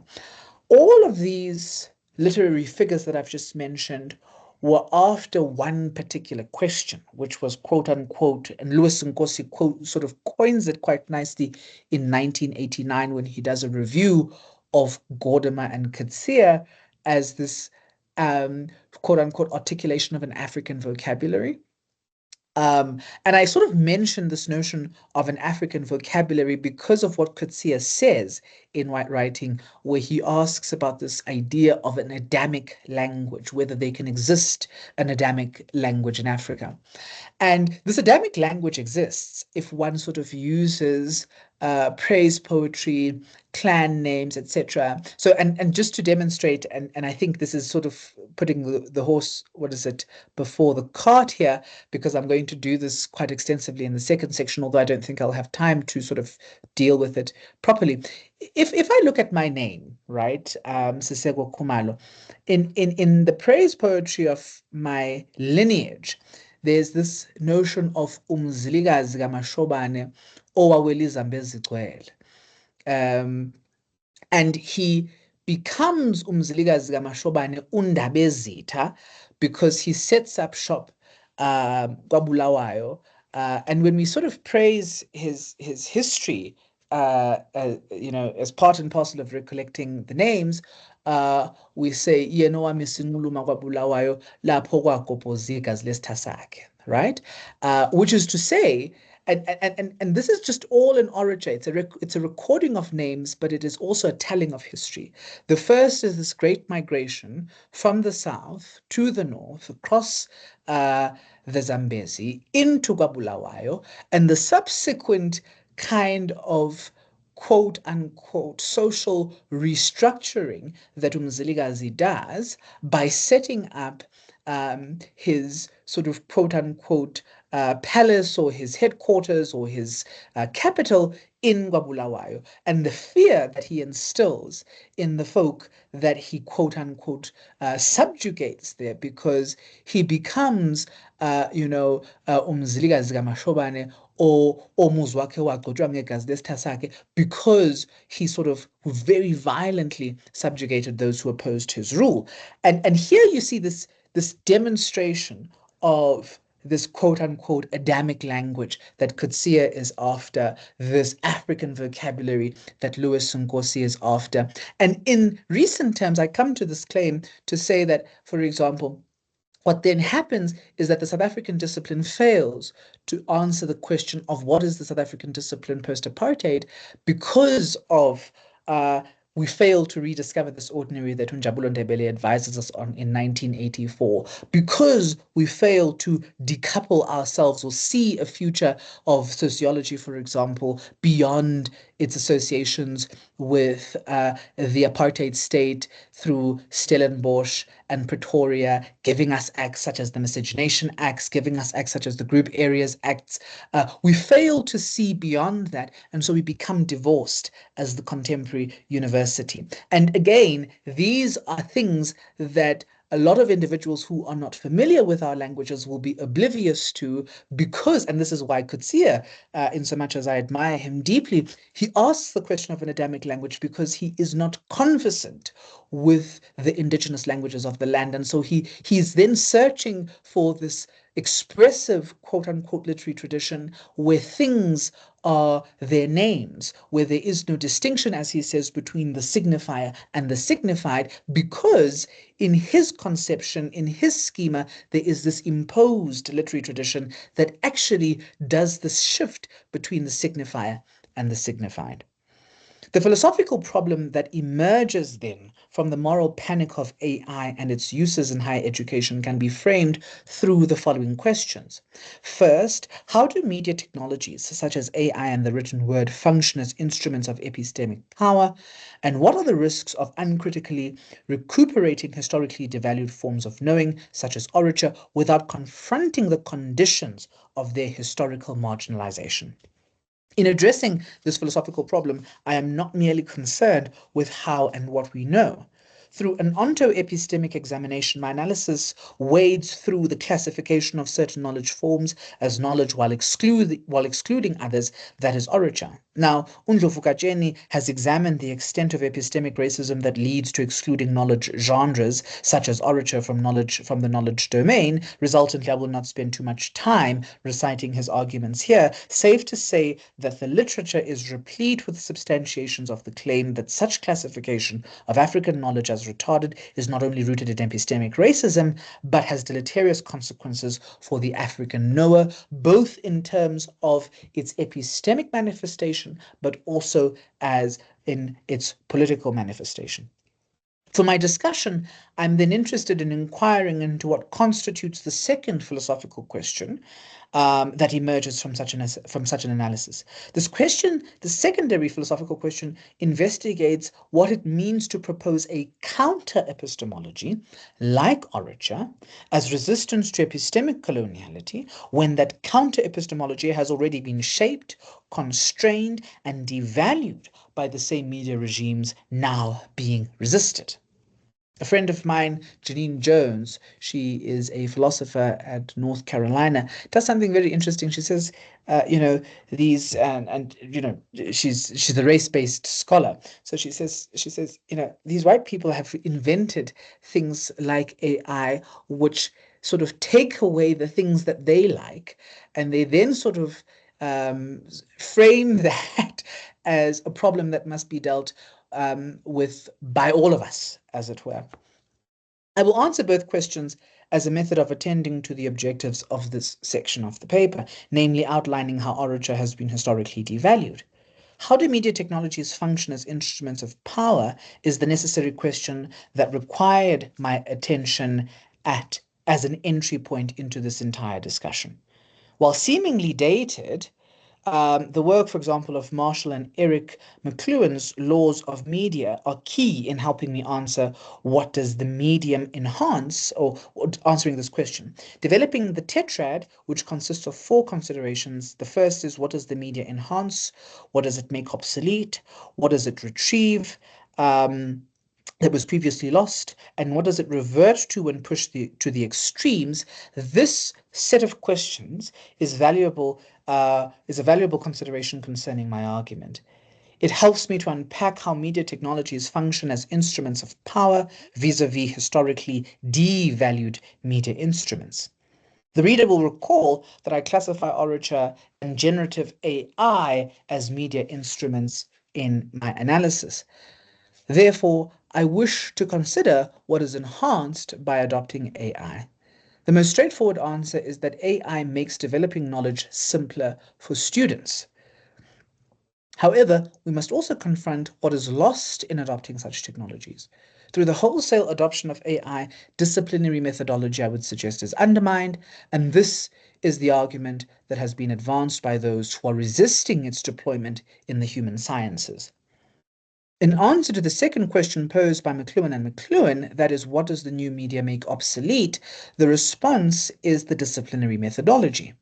All of these literary figures that I've just mentioned were after one particular question, which was quote unquote, and Louis Nkosi sort of coins it quite nicely in 1989 when he does a review of Gordimer and Coetzee as this quote unquote articulation of an African vocabulary. And I sort of mentioned this notion of an African vocabulary because of what Coetzee says in White Writing, where he asks about this idea of an Adamic language, whether there can exist an Adamic language in Africa. And this Adamic language exists if one sort of uses praise poetry, clan names, etc. So, and just to demonstrate, and I think this is sort of putting the horse, before the cart here, because I'm going to do this quite extensively in the second section, although I don't think I'll have time to sort of deal with it properly. If I look at my name, right, Siseko Kumalo, in the praise poetry of my lineage, there's this notion of umzilikazi kaMashobane owawelizambe ezigcwele. And he becomes umzilikazi kaMashobane uNdabezitha because he sets up shop kwaBulawayo. And when we sort of praise his history, as part and parcel of recollecting the names, we say yena owamisinguluma kwaBulawayo lapho kwagobhozika zilesitha sakhe, right? Which is to say, and this is just all in orature. It's a recording of names, but it is also a telling of history. The first is this great migration from the south to the north across the Zambezi into kwaBulawayo, and the subsequent kind of quote unquote social restructuring that uMzilikazi does by setting up his sort of quote unquote palace or his headquarters or his capital in Bulawayo, and the fear that he instills in the folk that he quote unquote subjugates there, because he becomes umzilikazi kaMashobane or umuzi wakhe wagcotshwa ngegazi lesitha sakhe, because he sort of very violently subjugated those who opposed his rule. And here you see this demonstration of this quote-unquote Adamic language that Coetzee is after, this African vocabulary that Louis Nkosi is after. And in recent terms, I come to this claim to say that, for example, what then happens is that the South African discipline fails to answer the question of what is the South African discipline post-apartheid, because of we fail to rediscover this ordinary that Njabulo Ndebele advises us on in 1984, because we fail to decouple ourselves or see a future of sociology, for example, beyond its associations with the apartheid state through Stellenbosch and Pretoria, giving us acts such as the Miscegenation Acts, giving us acts such as the Group Areas Acts. We fail to see beyond that, and so we become divorced as the contemporary university. And again, these are things that a lot of individuals who are not familiar with our languages will be oblivious to, because, and this is why Coetzee, in so much as I admire him deeply, he asks the question of an Adamic language because he is not conversant with the indigenous languages of the land. And so he's then searching for this expressive, quote unquote, literary tradition where things are their names, where there is no distinction, as he says, between the signifier and the signified, because in his conception, in his schema, there is this imposed literary tradition that actually does this shift between the signifier and the signified. The philosophical problem that emerges then from the moral panic of AI and its uses in higher education can be framed through the following questions. First, how do media technologies such as AI and the written word function as instruments of epistemic power? And what are the risks of uncritically recuperating historically devalued forms of knowing, such as orature, without confronting the conditions of their historical marginalization? In addressing this philosophical problem, I am not merely concerned with how and what we know. Through an onto-epistemic examination, my analysis wades through the classification of certain knowledge forms as knowledge while excluding others, that is orature. Now, Undlovu Kajeni has examined the extent of epistemic racism that leads to excluding knowledge genres, such as orature from the knowledge domain. Resultantly, I will not spend too much time reciting his arguments here. Safe to say that the literature is replete with substantiations of the claim that such classification of African knowledge as retarded is not only rooted in epistemic racism, but has deleterious consequences for the African knower, both in terms of its epistemic manifestation, but also as in its political manifestation. For my discussion, I'm then interested in inquiring into what constitutes the second philosophical question that emerges from such an analysis. This question, the secondary philosophical question, investigates what it means to propose a counter-epistemology, like orature, as resistance to epistemic coloniality, when that counter-epistemology has already been shaped, constrained, and devalued by the same media regimes now being resisted. A friend of mine, Janine Jones, she is a philosopher at North Carolina, does something very interesting. She says, these she's a race-based scholar. So she says, these white people have invented things like AI, which sort of take away the things that they like, and they then sort of frame that as a problem that must be dealt with by all of us, as it were. I will answer both questions as a method of attending to the objectives of this section of the paper, namely outlining how orature has been historically devalued. How do media technologies function as instruments of power is the necessary question that required my attention as an entry point into this entire discussion. While seemingly dated, The work, for example, of Marshall and Eric McLuhan's Laws of Media are key in helping me answer what does the medium enhance, or answering this question. Developing the tetrad, which consists of 4 considerations. The first is, what does the media enhance? What does it make obsolete? What does it retrieve that was previously lost? And what does it revert to when pushed to the extremes? This set of questions is a valuable consideration concerning my argument. It helps me to unpack how media technologies function as instruments of power vis-a-vis historically devalued media instruments. The reader will recall that I classify orature and generative AI as media instruments in my analysis. Therefore, I wish to consider what is enhanced by adopting AI. The most straightforward answer is that AI makes developing knowledge simpler for students. However, we must also confront what is lost in adopting such technologies. Through the wholesale adoption of AI, disciplinary methodology, I would suggest, is undermined, and this is the argument that has been advanced by those who are resisting its deployment in the human sciences. In answer to the second question posed by McLuhan and McLuhan, that is, what does the new media make obsolete? The response is the disciplinary methodology.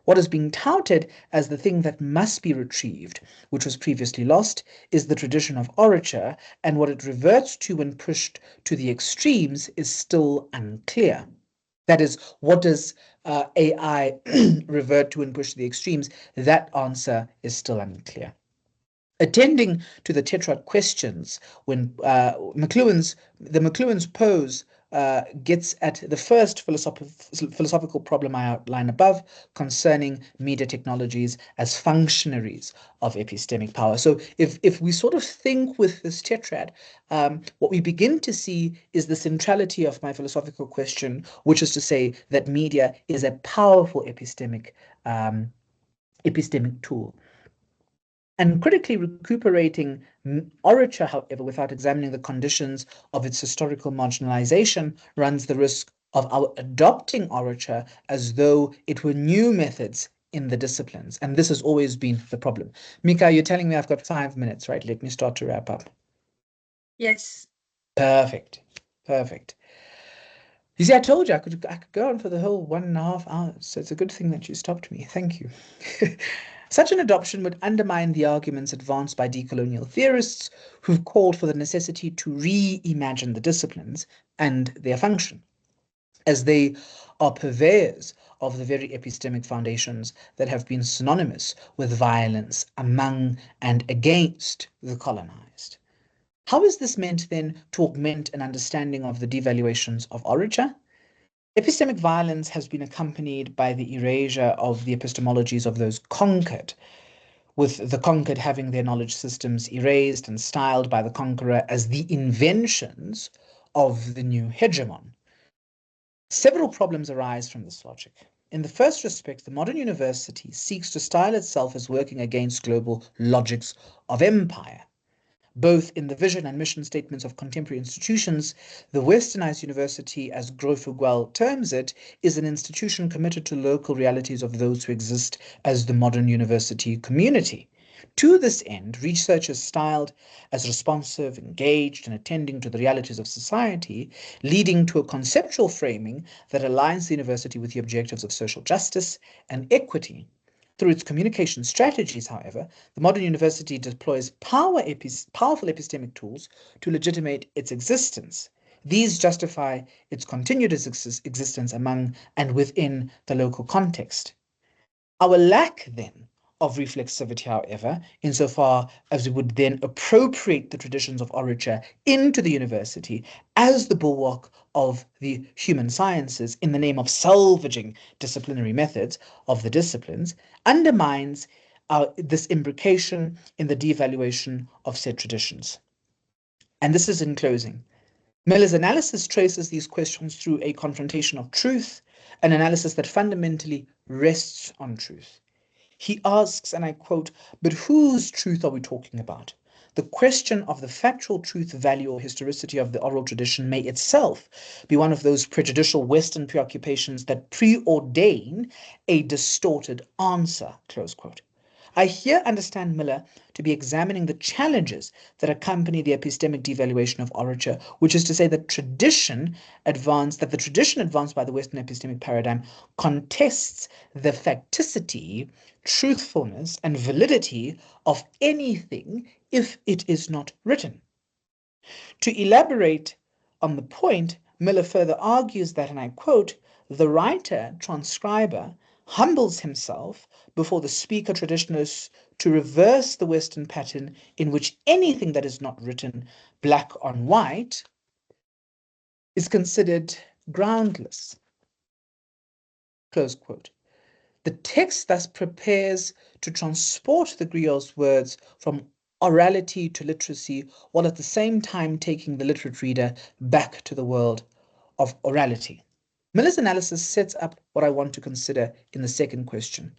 What is being touted as the thing that must be retrieved, which was previously lost, is the tradition of orature, and what it reverts to when pushed to the extremes is still unclear. That is, what does AI revert to and push to the extremes? That answer is still unclear. Attending to the tetrad questions, when McLuhan's pose gets at the first philosophical problem I outline above concerning media technologies as functionaries of epistemic power. So if we sort of think with this tetrad, what we begin to see is the centrality of my philosophical question, which is to say that media is a powerful epistemic tool. And critically recuperating orature, however, without examining the conditions of its historical marginalization, runs the risk of our adopting orature as though it were new methods in the disciplines. And this has always been the problem. Mika, you're telling me I've got 5 minutes, right? Let me start to wrap up. Yes. Perfect. Perfect. You see, I told you I could go on for the whole 1.5 hours, so it's a good thing that you stopped me. Thank you. Such an adoption would undermine the arguments advanced by decolonial theorists who've called for the necessity to reimagine the disciplines and their function, as they are purveyors of the very epistemic foundations that have been synonymous with violence among and against the colonized. How is this meant then to augment an understanding of the devaluations of orature? Epistemic violence has been accompanied by the erasure of the epistemologies of those conquered, with the conquered having their knowledge systems erased and styled by the conqueror as the inventions of the new hegemon. Several problems arise from this logic. In the first respect, the modern university seeks to style itself as working against global logics of empire. Both in the vision and mission statements of contemporary institutions, the westernized university, as Grof-Huguel terms it, is an institution committed to local realities of those who exist as the modern university community. To this end, research is styled as responsive, engaged, and attending to the realities of society, leading to a conceptual framing that aligns the university with the objectives of social justice and equity. Through its communication strategies, however, the modern university deploys powerful epistemic tools to legitimate its existence. These justify its continued existence among and within the local context. Our lack, then, of reflexivity, however, insofar as we would then appropriate the traditions of orature into the university as the bulwark of the human sciences in the name of salvaging disciplinary methods of the disciplines, undermines this imbrication in the devaluation of said traditions. And this is in closing. Miller's analysis traces these questions through a confrontation of truth, an analysis that fundamentally rests on truth. He asks, and I quote, "But whose truth are we talking about? The question of the factual truth, value, or historicity of the oral tradition may itself be one of those prejudicial Western preoccupations that preordain a distorted answer," close quote. I here understand Miller to be examining the challenges that accompany the epistemic devaluation of orature, which is to say that the tradition advanced by the Western epistemic paradigm contests the facticity, truthfulness, and validity of anything if it is not written. To elaborate on the point, Miller further argues that, and I quote, the writer, transcriber, humbles himself before the speaker traditionalists to reverse the Western pattern in which anything that is not written black on white is considered groundless. Close quote. The text thus prepares to transport the griot's words from orality to literacy, while at the same time taking the literate reader back to the world of orality. Miller's analysis sets up what I want to consider in the second question,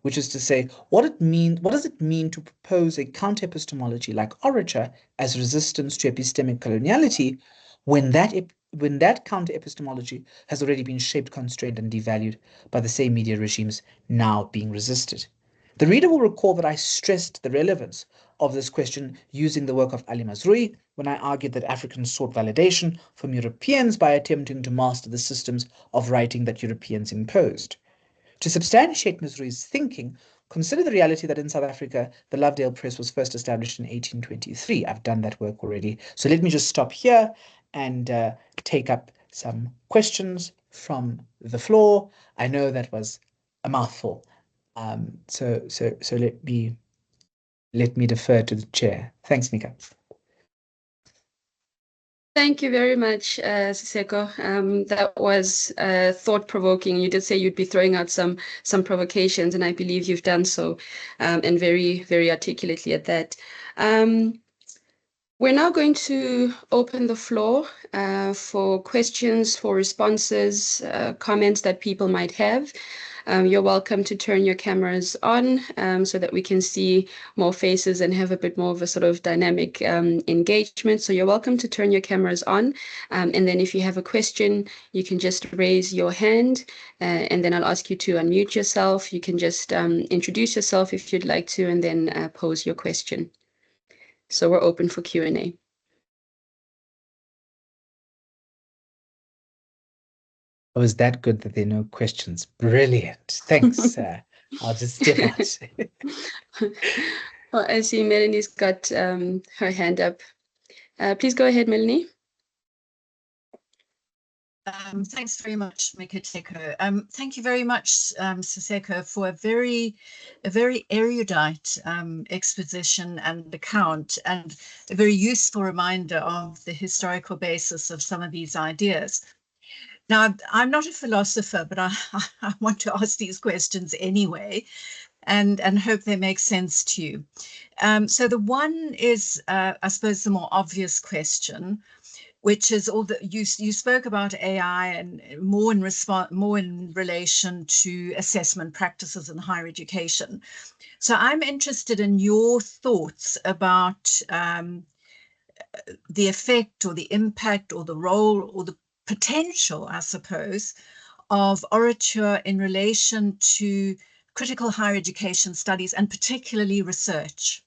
which is to say, what does it mean to propose a counter-epistemology like orature as resistance to epistemic coloniality when that counter-epistemology has already been shaped, constrained, and devalued by the same media regimes now being resisted? The reader will recall that I stressed the relevance of this question using the work of Ali Mazrui when I argued that Africans sought validation from Europeans by attempting to master the systems of writing that Europeans imposed. To substantiate Mazrui's thinking, consider the reality that in South Africa, the Lovedale Press was first established in 1823. I've done that work already. So let me just stop here and take up some questions from the floor. I know that was a mouthful. So let me defer to the chair. Thanks, Mika. Thank you very much, Siseko. That was thought-provoking. You did say you'd be throwing out some provocations, and I believe you've done so, and very, very articulately at that. We're now going to open the floor for questions, for responses, comments that people might have. You're welcome to turn your cameras on so that we can see more faces and have a bit more of a sort of dynamic engagement. So you're welcome to turn your cameras on. And then if you have a question, you can just raise your hand and then I'll ask you to unmute yourself. You can just introduce yourself if you'd like to, and then pose your question. So we're open for Q&A. Oh, is that good that there are no questions? Brilliant. Thanks. I'll just step out. Well, I see Melanie's got her hand up. Please go ahead, Melanie. Thanks very much, Siseko. Thank you very much, Siseko, for a very erudite exposition and account, and a very useful reminder of the historical basis of some of these ideas. Now, I'm not a philosopher, but I want to ask these questions anyway, and hope they make sense to you. So the one is, I suppose, the more obvious question, which is all that you spoke about AI and more in relation to assessment practices in higher education. So I'm interested in your thoughts about the effect or the impact or the role or the potential, I suppose, of orature in relation to critical higher education studies and particularly research.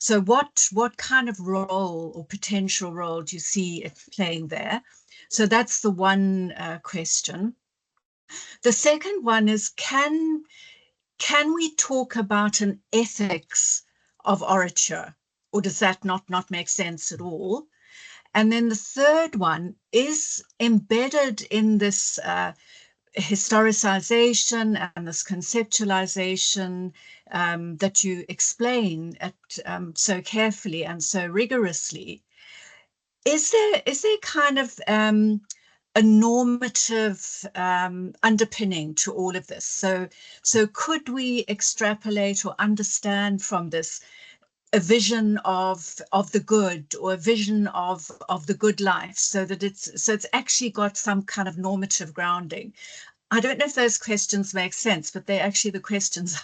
So what kind of role or potential role do you see it playing there? So that's the one question. The second one is, can we talk about an ethics of orature, or does that not make sense at all? And then the third one is embedded in this historicization and this conceptualization that you explain so carefully and so rigorously. Is there kind of a normative underpinning to all of this? So could we extrapolate or understand from this a vision of the good, or a vision of the good life, so that it's actually got some kind of normative grounding? I don't know if those questions make sense, but they're actually the questions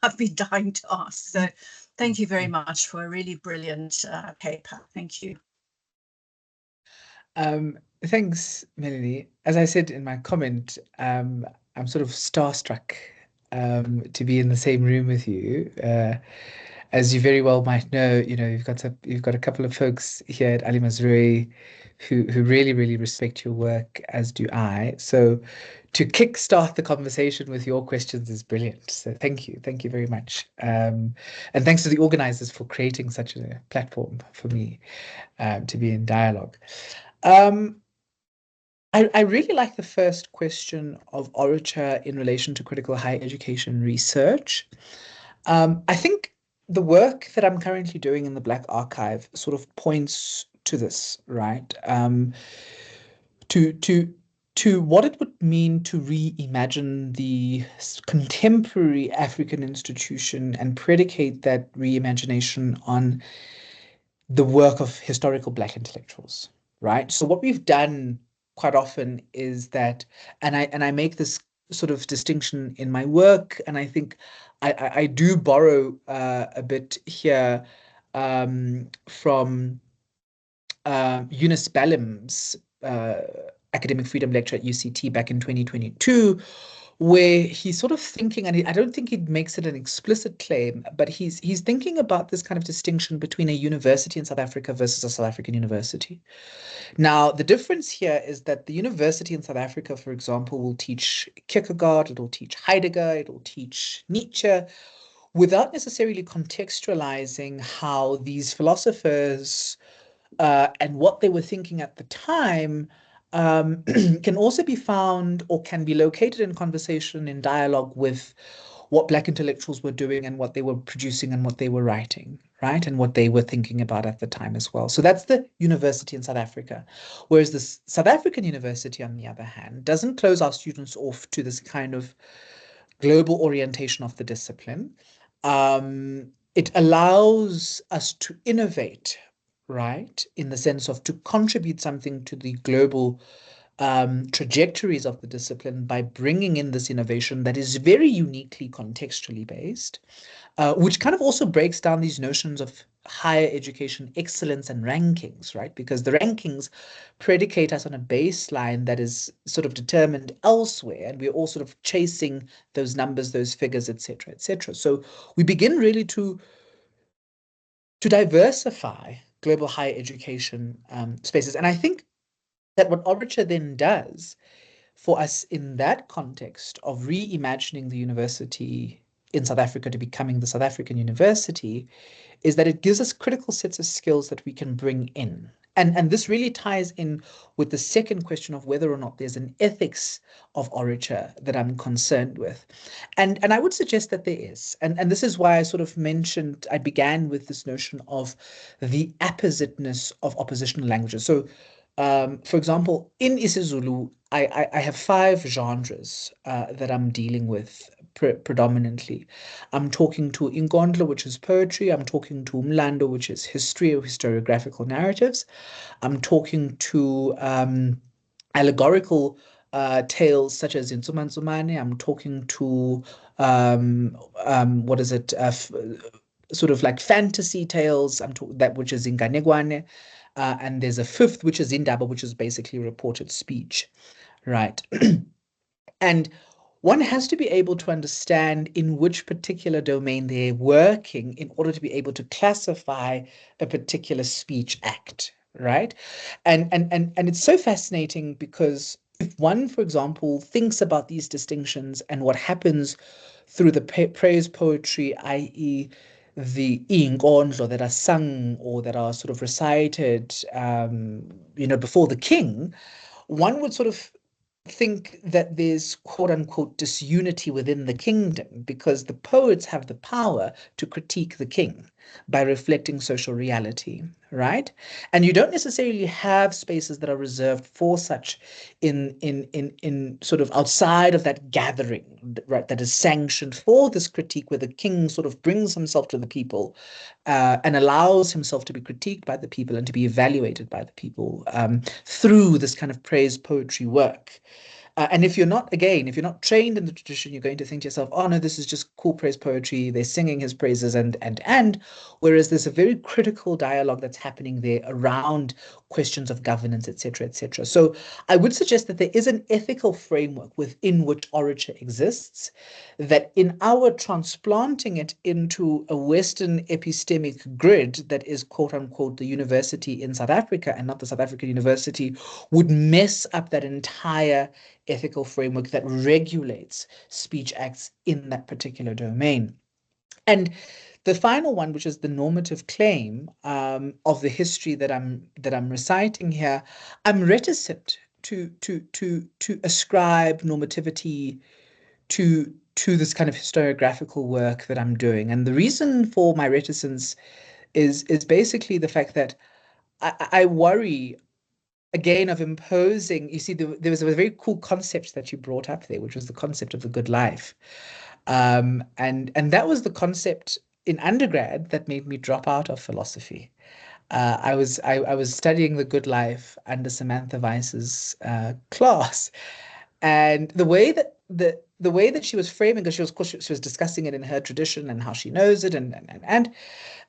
I've been dying to ask. So thank you very much for a really brilliant paper. Thank you. Thanks, Melanie. As I said in my comment, I'm sort of starstruck to be in the same room with you. As you very well might know, you've got a couple of folks here at Ali Mazrui who really, really respect your work, as do I. So to kickstart the conversation with your questions is brilliant. So thank you very much. And thanks to the organizers for creating such a platform for me to be in dialogue. I really like the first question of Orature in relation to critical higher education research. I think the work that I'm currently doing in the Black Archive sort of points to this, right? To what it would mean to reimagine the contemporary African institution and predicate that reimagination on the work of historical Black intellectuals, right? So what we've done quite often is that, and I make this sort of distinction in my work, and I think I do borrow a bit here from Eunice Ballam's Academic Freedom Lecture at UCT back in 2022, where he's sort of thinking, and I don't think he makes it an explicit claim, but he's thinking about this kind of distinction between a university in South Africa versus a South African university. Now, the difference here is that the university in South Africa, for example, will teach Kierkegaard, it'll teach Heidegger, it'll teach Nietzsche, without necessarily contextualizing how these philosophers and what they were thinking at the time can also be found or can be located in conversation, in dialogue with what Black intellectuals were doing and what they were producing and what they were writing, right? And what they were thinking about at the time as well. So that's the university in South Africa. Whereas the South African university, on the other hand, doesn't close our students off to this kind of global orientation of the discipline. It allows us to innovate, right, in the sense of to contribute something to the global trajectories of the discipline by bringing in this innovation that is very uniquely contextually based, which kind of also breaks down these notions of higher education excellence and rankings, right? Because the rankings predicate us on a baseline that is sort of determined elsewhere, and we're all sort of chasing those numbers, those figures, et cetera, et cetera. So we begin really to diversify global higher education spaces. And I think that what Orature then does for us in that context of reimagining the university in South Africa to becoming the South African university is that it gives us critical sets of skills that we can bring in. And this really ties in with the second question of whether or not there's an ethics of Orature that I'm concerned with. And I would suggest that there is. And this is why I sort of mentioned, I began with this notion of the appositeness of oppositional languages. So for example, in isiZulu, I have 5 genres that I'm dealing with predominantly. I'm talking to Inkondlo, which is poetry. I'm talking to Umlando, which is history or historiographical narratives. I'm talking to allegorical tales such as Insumansumane. I'm talking to what is it? Sort of like fantasy tales. That which is Inganekwane. And there's a 5th, which is Indaba, which is basically reported speech, right? And one has to be able to understand in which particular domain they're working in order to be able to classify a particular speech act, right? And it's so fascinating because if one, for example, thinks about these distinctions and what happens through the praise poetry, i.e., the inkondlo that are sung or that are sort of recited, before the king, one would sort of think that there's quote unquote disunity within the kingdom because the poets have the power to critique the king by reflecting social reality, right? And you don't necessarily have spaces that are reserved for such in sort of outside of that gathering, right, that is sanctioned for this critique where the king sort of brings himself to the people and allows himself to be critiqued by the people and to be evaluated by the people through this kind of praise poetry work. And if you're not trained in the tradition, you're going to think to yourself, oh no, this is just cool praise poetry. They're singing his praises and whereas there's a very critical dialogue that's happening there around questions of governance, etc., etc. So I would suggest that there is an ethical framework within which SARChI exists, that in our transplanting it into a Western epistemic grid that is quote unquote the university in South Africa and not the South African university would mess up that entire ethical framework that regulates speech acts in that particular domain. And the final one, which is the normative claim of the history that I'm reciting here, I'm reticent to ascribe normativity to this kind of historiographical work that I'm doing. And the reason for my reticence is basically the fact that I worry again of imposing. You see, there was a very cool concept that you brought up there, which was the concept of the good life. And that was the concept in undergrad that made me drop out of philosophy. I was studying the good life under Samantha Weiss's class, and the way that she was framing, because she was discussing it in her tradition and how she knows it, and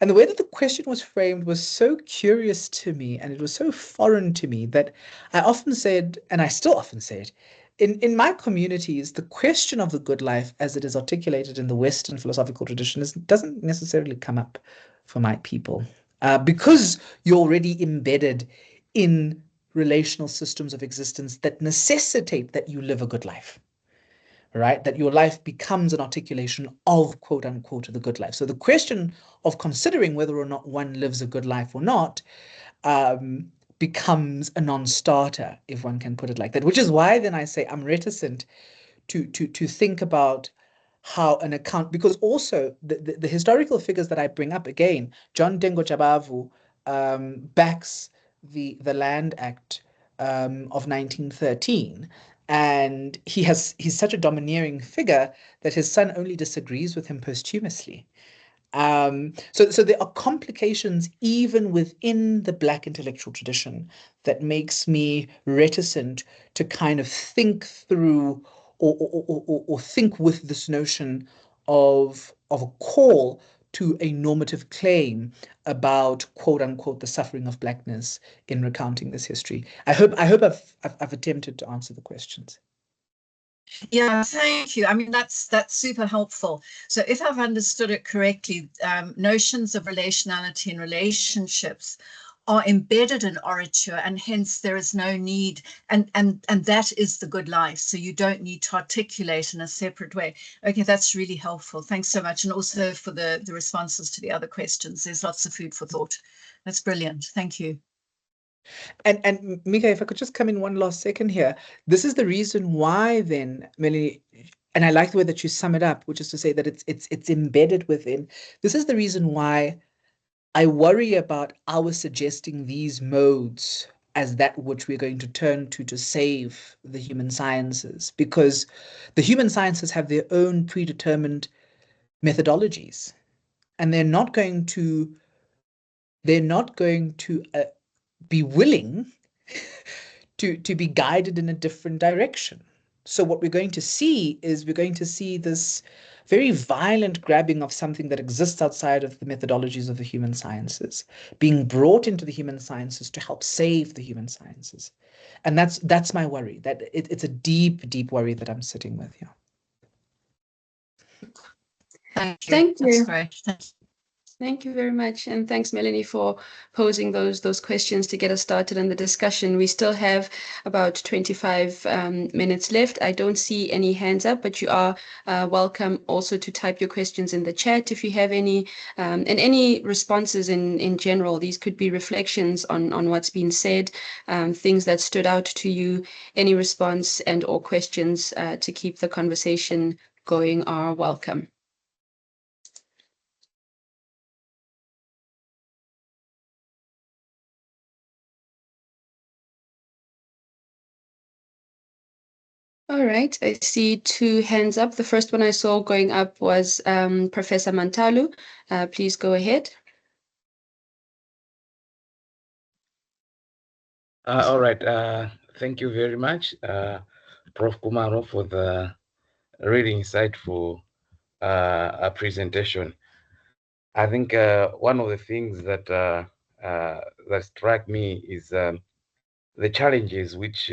the way that the question was framed was so curious to me, and it was so foreign to me that I often said, and I still often say it, in my communities, the question of the good life as it is articulated in the Western philosophical tradition doesn't necessarily come up for my people, because you're already embedded in relational systems of existence that necessitate that you live a good life, right? That your life becomes an articulation of quote unquote the good life. So the question of considering whether or not one lives a good life or not becomes a non-starter, if one can put it like that, which is why then I say I'm reticent to think about how an account, because also the historical figures that I bring up, again, John Dengo Jabavu backs the Land Act of 1913, and he's such a domineering figure that his son only disagrees with him posthumously. So there are complications even within the Black intellectual tradition that makes me reticent to kind of think through or think with this notion of a call to a normative claim about quote unquote the suffering of Blackness in recounting this history. I hope I've attempted to answer the questions. Yeah, thank you. I mean, that's super helpful. So if I've understood it correctly, notions of relationality and relationships are embedded in SARChI, and hence there is no need, and that is the good life. So you don't need to articulate in a separate way. Okay, that's really helpful. Thanks so much. And also for the responses to the other questions. There's lots of food for thought. That's brilliant. Thank you. And Mika, if I could just come in one last second here. This is the reason why then, Melanie, and I like the way that you sum it up, which is to say that it's embedded within. This is the reason why I worry about our suggesting these modes as that which we're going to turn to save the human sciences, because the human sciences have their own predetermined methodologies, and they're not going to be willing to be guided in a different direction. So what we're going to see is this very violent grabbing of something that exists outside of the methodologies of the human sciences, being brought into the human sciences to help save the human sciences. And that's my worry, that it's a deep, deep worry that I'm sitting with here. Thank you. Thank you. That's great. Thanks. Thank you very much. And thanks, Melanie, for posing those questions to get us started in the discussion. We still have about 25 minutes left. I don't see any hands up, but you are welcome also to type your questions in the chat if you have any, and any responses in general. These could be reflections on what's been said, things that stood out to you. Any response and or questions to keep the conversation going are welcome. All right, I see two hands up. The first one I saw going up was Professor Mantalu. Please go ahead. All right, thank you very much, Prof. Kumalo, for the really insightful presentation. I think one of the things that that struck me is the challenges which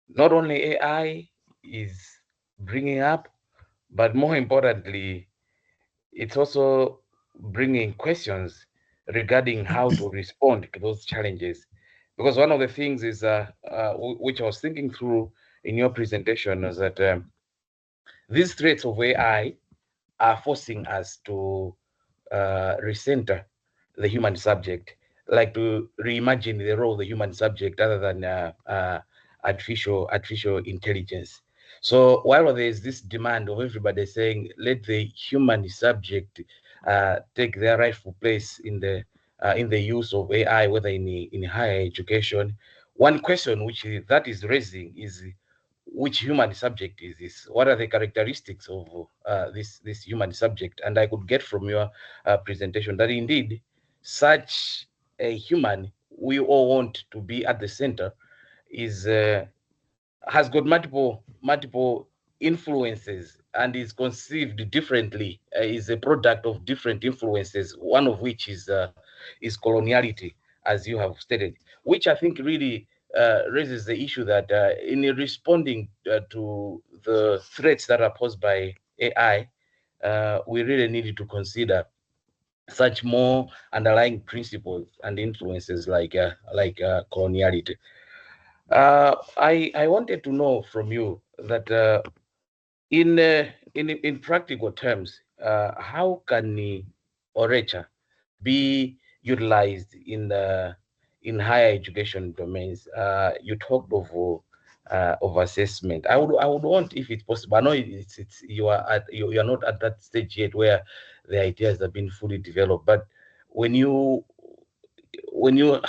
not only AI is bringing up, but more importantly, it's also bringing questions regarding how to respond to those challenges. Because one of the things is, which I was thinking through in your presentation, is that these threats of AI are forcing us to recenter the human subject, like to reimagine the role of the human subject other than artificial intelligence. So while there is this demand of everybody saying let the human subject take their rightful place in the use of AI, whether in higher education, one question which that is raising is which human subject is this? What are the characteristics of this human subject? And I could get from your presentation that indeed such a human we all want to be at the center is has got multiple influences and is conceived differently, is a product of different influences, one of which is coloniality, as you have stated, which I think really raises the issue that in responding to the threats that are posed by AI, we really needed to consider such more underlying principles and influences like coloniality. I wanted to know from you that in practical terms, how can Orecha be utilized in higher education domains? You talked of assessment. I would want, if it's possible. I know it's you are not at that stage yet where the ideas have been fully developed, but when you when you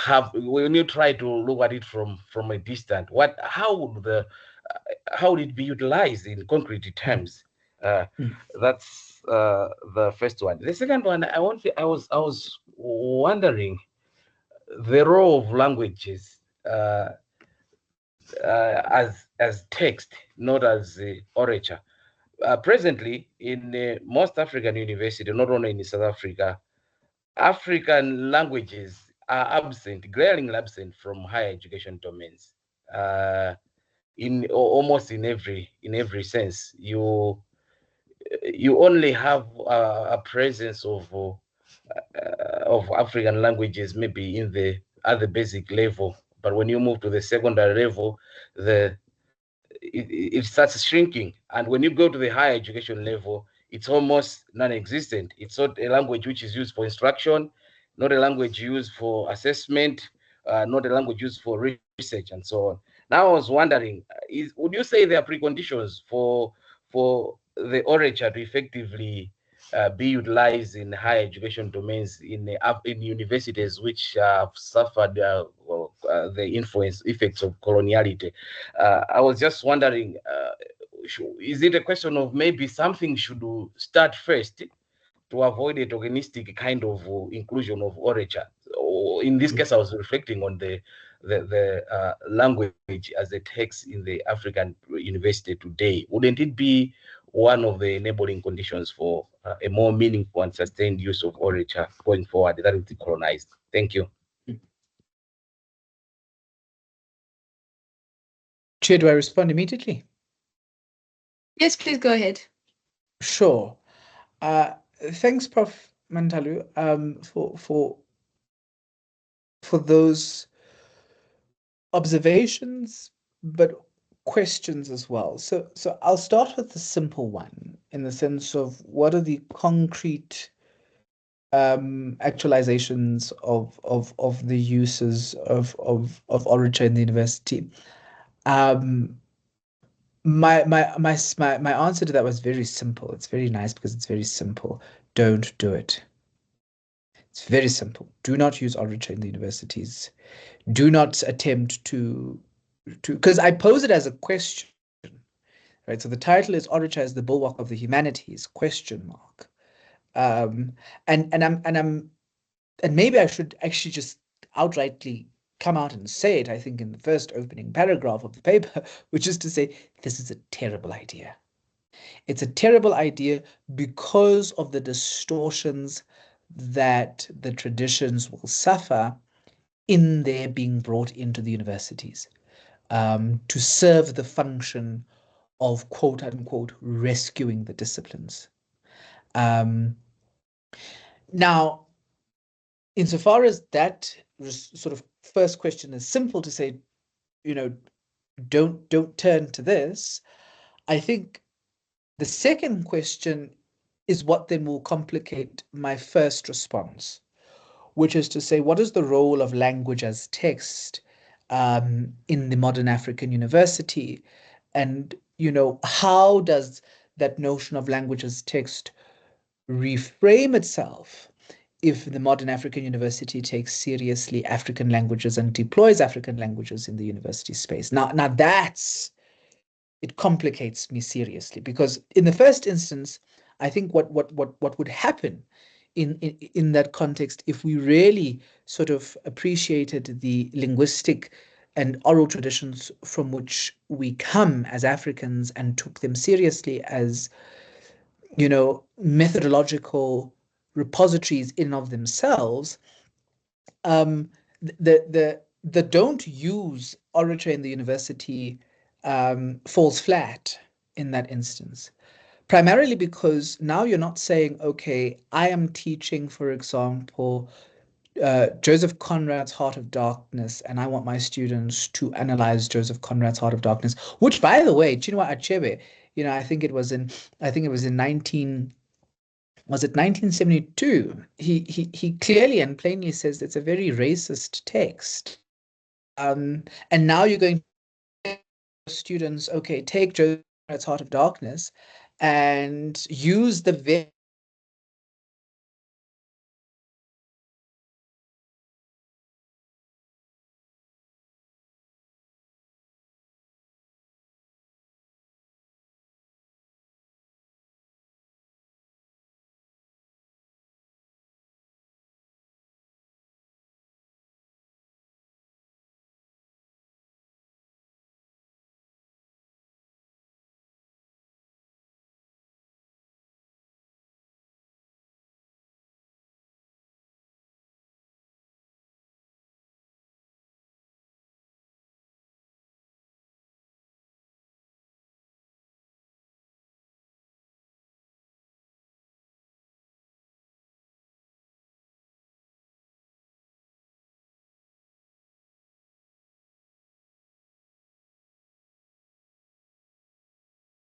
try to look at it from a distance, how would it be utilized in concrete terms? That's the first one. The second one, I was wondering the role of languages as text, not as orature. Presently, in most African universities, not only in South Africa, African languages are absent, glaringly absent from higher education domains. Almost in every sense, you only have a presence of African languages maybe at the basic level, but when you move to the secondary level, the it starts shrinking. And when you go to the higher education level, it's almost non-existent. It's not a language which is used for instruction, not a language used for assessment, not a language used for research, and so on. Now, I was wondering, would you say there are preconditions for the orature to effectively be utilized in higher education domains in universities which have suffered the influence effects of coloniality? I was just wondering, is it a question of maybe something should start first to avoid a tokenistic kind of inclusion of orature? Or in this case, I was reflecting on the language as a text in the African university today. Wouldn't it be one of the enabling conditions for a more meaningful and sustained use of orature going forward that is decolonized? Thank you. Chair, do I respond immediately? Yes, please go ahead. Sure. Thanks, Prof. Mantalu, for those observations, but questions as well. So I'll start with the simple one in the sense of what are the concrete actualizations of the uses of orature in the university. My answer to that was very simple. It's very nice because it's very simple. Don't do it. It's very simple. Do not use orature in the universities. Do not attempt to because I pose it as a question, right? So the title is Orature as the Bulwark of the Humanities, ? And maybe I should actually just outrightly come out and say it, I think, in the first opening paragraph of the paper, which is to say, this is a terrible idea. It's a terrible idea because of the distortions that the traditions will suffer in their being brought into the universities to serve the function of quote unquote rescuing the disciplines. Now, insofar as that sort of first question is simple to say, you know, don't turn to this, I think the second question is what then will complicate my first response, which is to say, what is the role of language as text in the modern African university? And, how does that notion of language as text reframe itself if the modern African university takes seriously African languages and deploys African languages in the university space? Now it complicates me seriously, because in the first instance, I think what would happen in that context, if we really sort of appreciated the linguistic and oral traditions from which we come as Africans and took them seriously as, methodological repositories in and of themselves, the don't use oratory in the university falls flat in that instance. Primarily because now you're not saying, okay, I am teaching, for example, Joseph Conrad's Heart of Darkness, and I want my students to analyze Joseph Conrad's Heart of Darkness, which, by the way, Chinua Achebe, I think it was in 1972? He clearly and plainly says it's a very racist text. And now you're going to students, okay, take Joseph Conrad's Heart of Darkness and use the very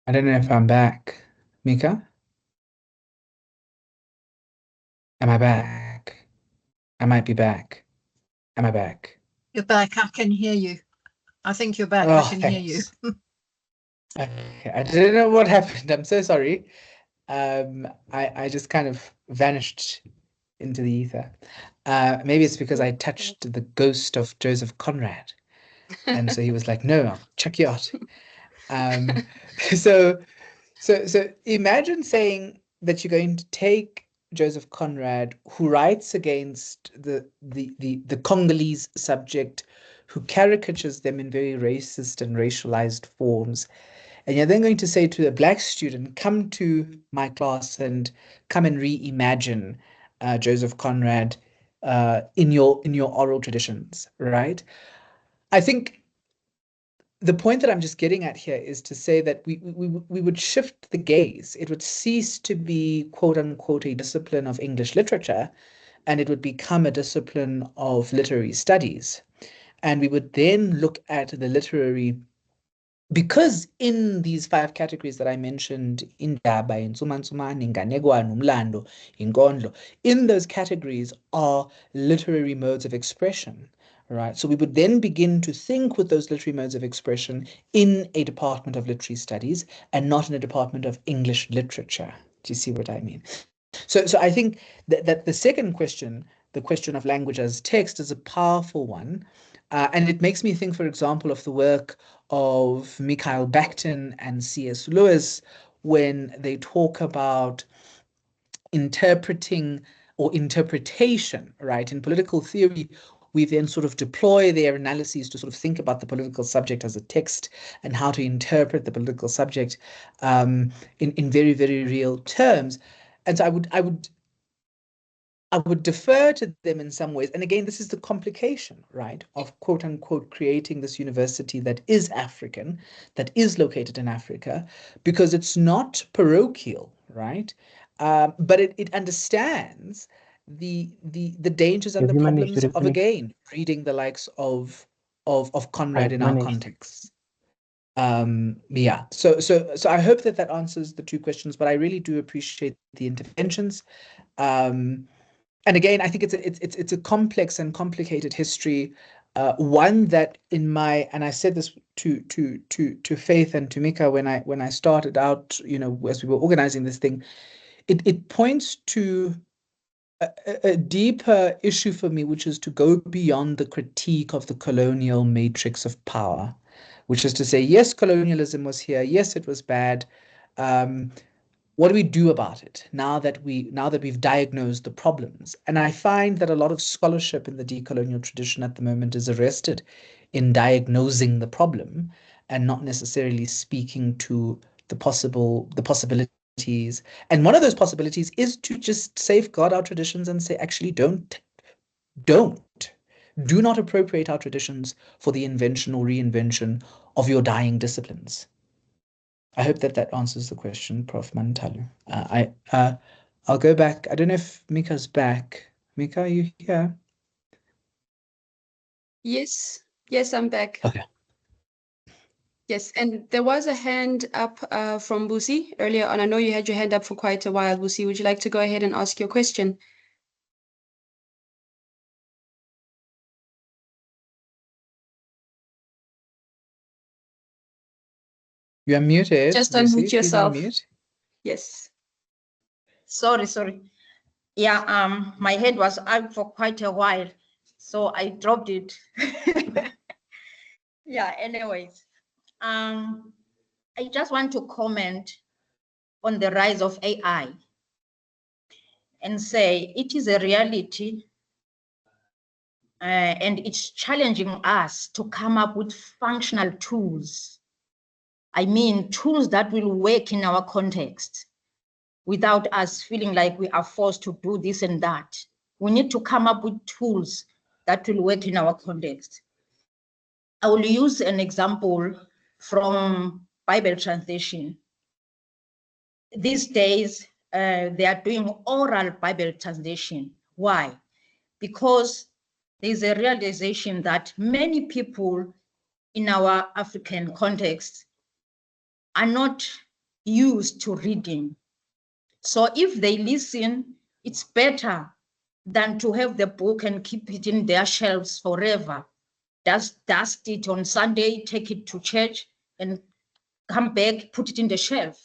I don't know if I'm back. Mika? Am I back? I might be back. Am I back? You're back. I can hear you. I think you're back. Oh, I can hear you. Okay, I didn't know what happened. I'm so sorry. I just kind of vanished into the ether. Maybe it's because I touched the ghost of Joseph Conrad. And so he was like, no, I'll chuck you out. So imagine saying that you're going to take Joseph Conrad, who writes against the Congolese subject, who caricatures them in very racist and racialized forms, and you're then going to say to a black student, come to my class and come and reimagine Joseph Conrad in your oral traditions, right? I think the point that I'm just getting at here is to say that we would shift the gaze. It would cease to be, quote unquote, a discipline of English literature, and it would become a discipline of literary studies. And we would then look at the literary, because in these 5 categories that I mentioned, indaba, insumansumane, inganekwane, umlando, inkondlo, in those categories are literary modes of expression, right? So we would then begin to think with those literary modes of expression in a department of literary studies and not in a department of English literature. Do you see what I mean? So I think that the second question, the question of language as text, is a powerful one. And it makes me think, for example, of the work of Mikhail Bakhtin and C.S. Lewis when they talk about interpreting or interpretation, right? In political theory, we then sort of deploy their analyses to sort of think about the political subject as a text and how to interpret the political subject in very, very real terms. And so I would I would defer to them in some ways. And again, this is the complication, right, of quote unquote creating this university that is African, that is located in Africa, because it's not parochial, right? But it understands the dangers and the problems of, again, reading the likes of Conrad in our context. Yeah, so I hope that answers the two questions, but I really do appreciate the interventions. And again, I think it's a complex and complicated history, one that and I said this to Faith and to Mika when I started out, as we were organizing this thing, it points to a deeper issue for me, which is to go beyond the critique of the colonial matrix of power, which is to say, yes, colonialism was here, yes, it was bad. What do we do about it now that we've diagnosed the problems? And I find that a lot of scholarship in the decolonial tradition at the moment is arrested in diagnosing the problem and not necessarily speaking to the possibilities. And one of those possibilities is to just safeguard our traditions and say, actually, do not appropriate our traditions for the invention or reinvention of your dying disciplines. I hope that answers the question, Prof. Mantalu. I'll go back. I don't know if Mika's back. Mika, are you here? Yes, I'm back. Okay. Yes, and there was a hand up from Busi earlier on. I know you had your hand up for quite a while, Busi. Would you like to go ahead and ask your question? You are muted. Just Lucy. unmute yourself. Please unmute. Yes. Sorry. Yeah, my head was up for quite a while, so I dropped it. Yeah, anyways, I just want to comment on the rise of AI and say it is a reality and it's challenging us to come up with functional tools. I mean, tools that will work in our context without us feeling like we are forced to do this and that. We need to come up with tools that will work in our context. I will use an example from Bible translation. These days, they are doing oral Bible translation. Why? Because there's a realization that many people in our African context are not used to reading. So if they listen, it's better than to have the book and keep it in their shelves forever. Just dust it on Sunday, take it to church and come back, put it in the shelf.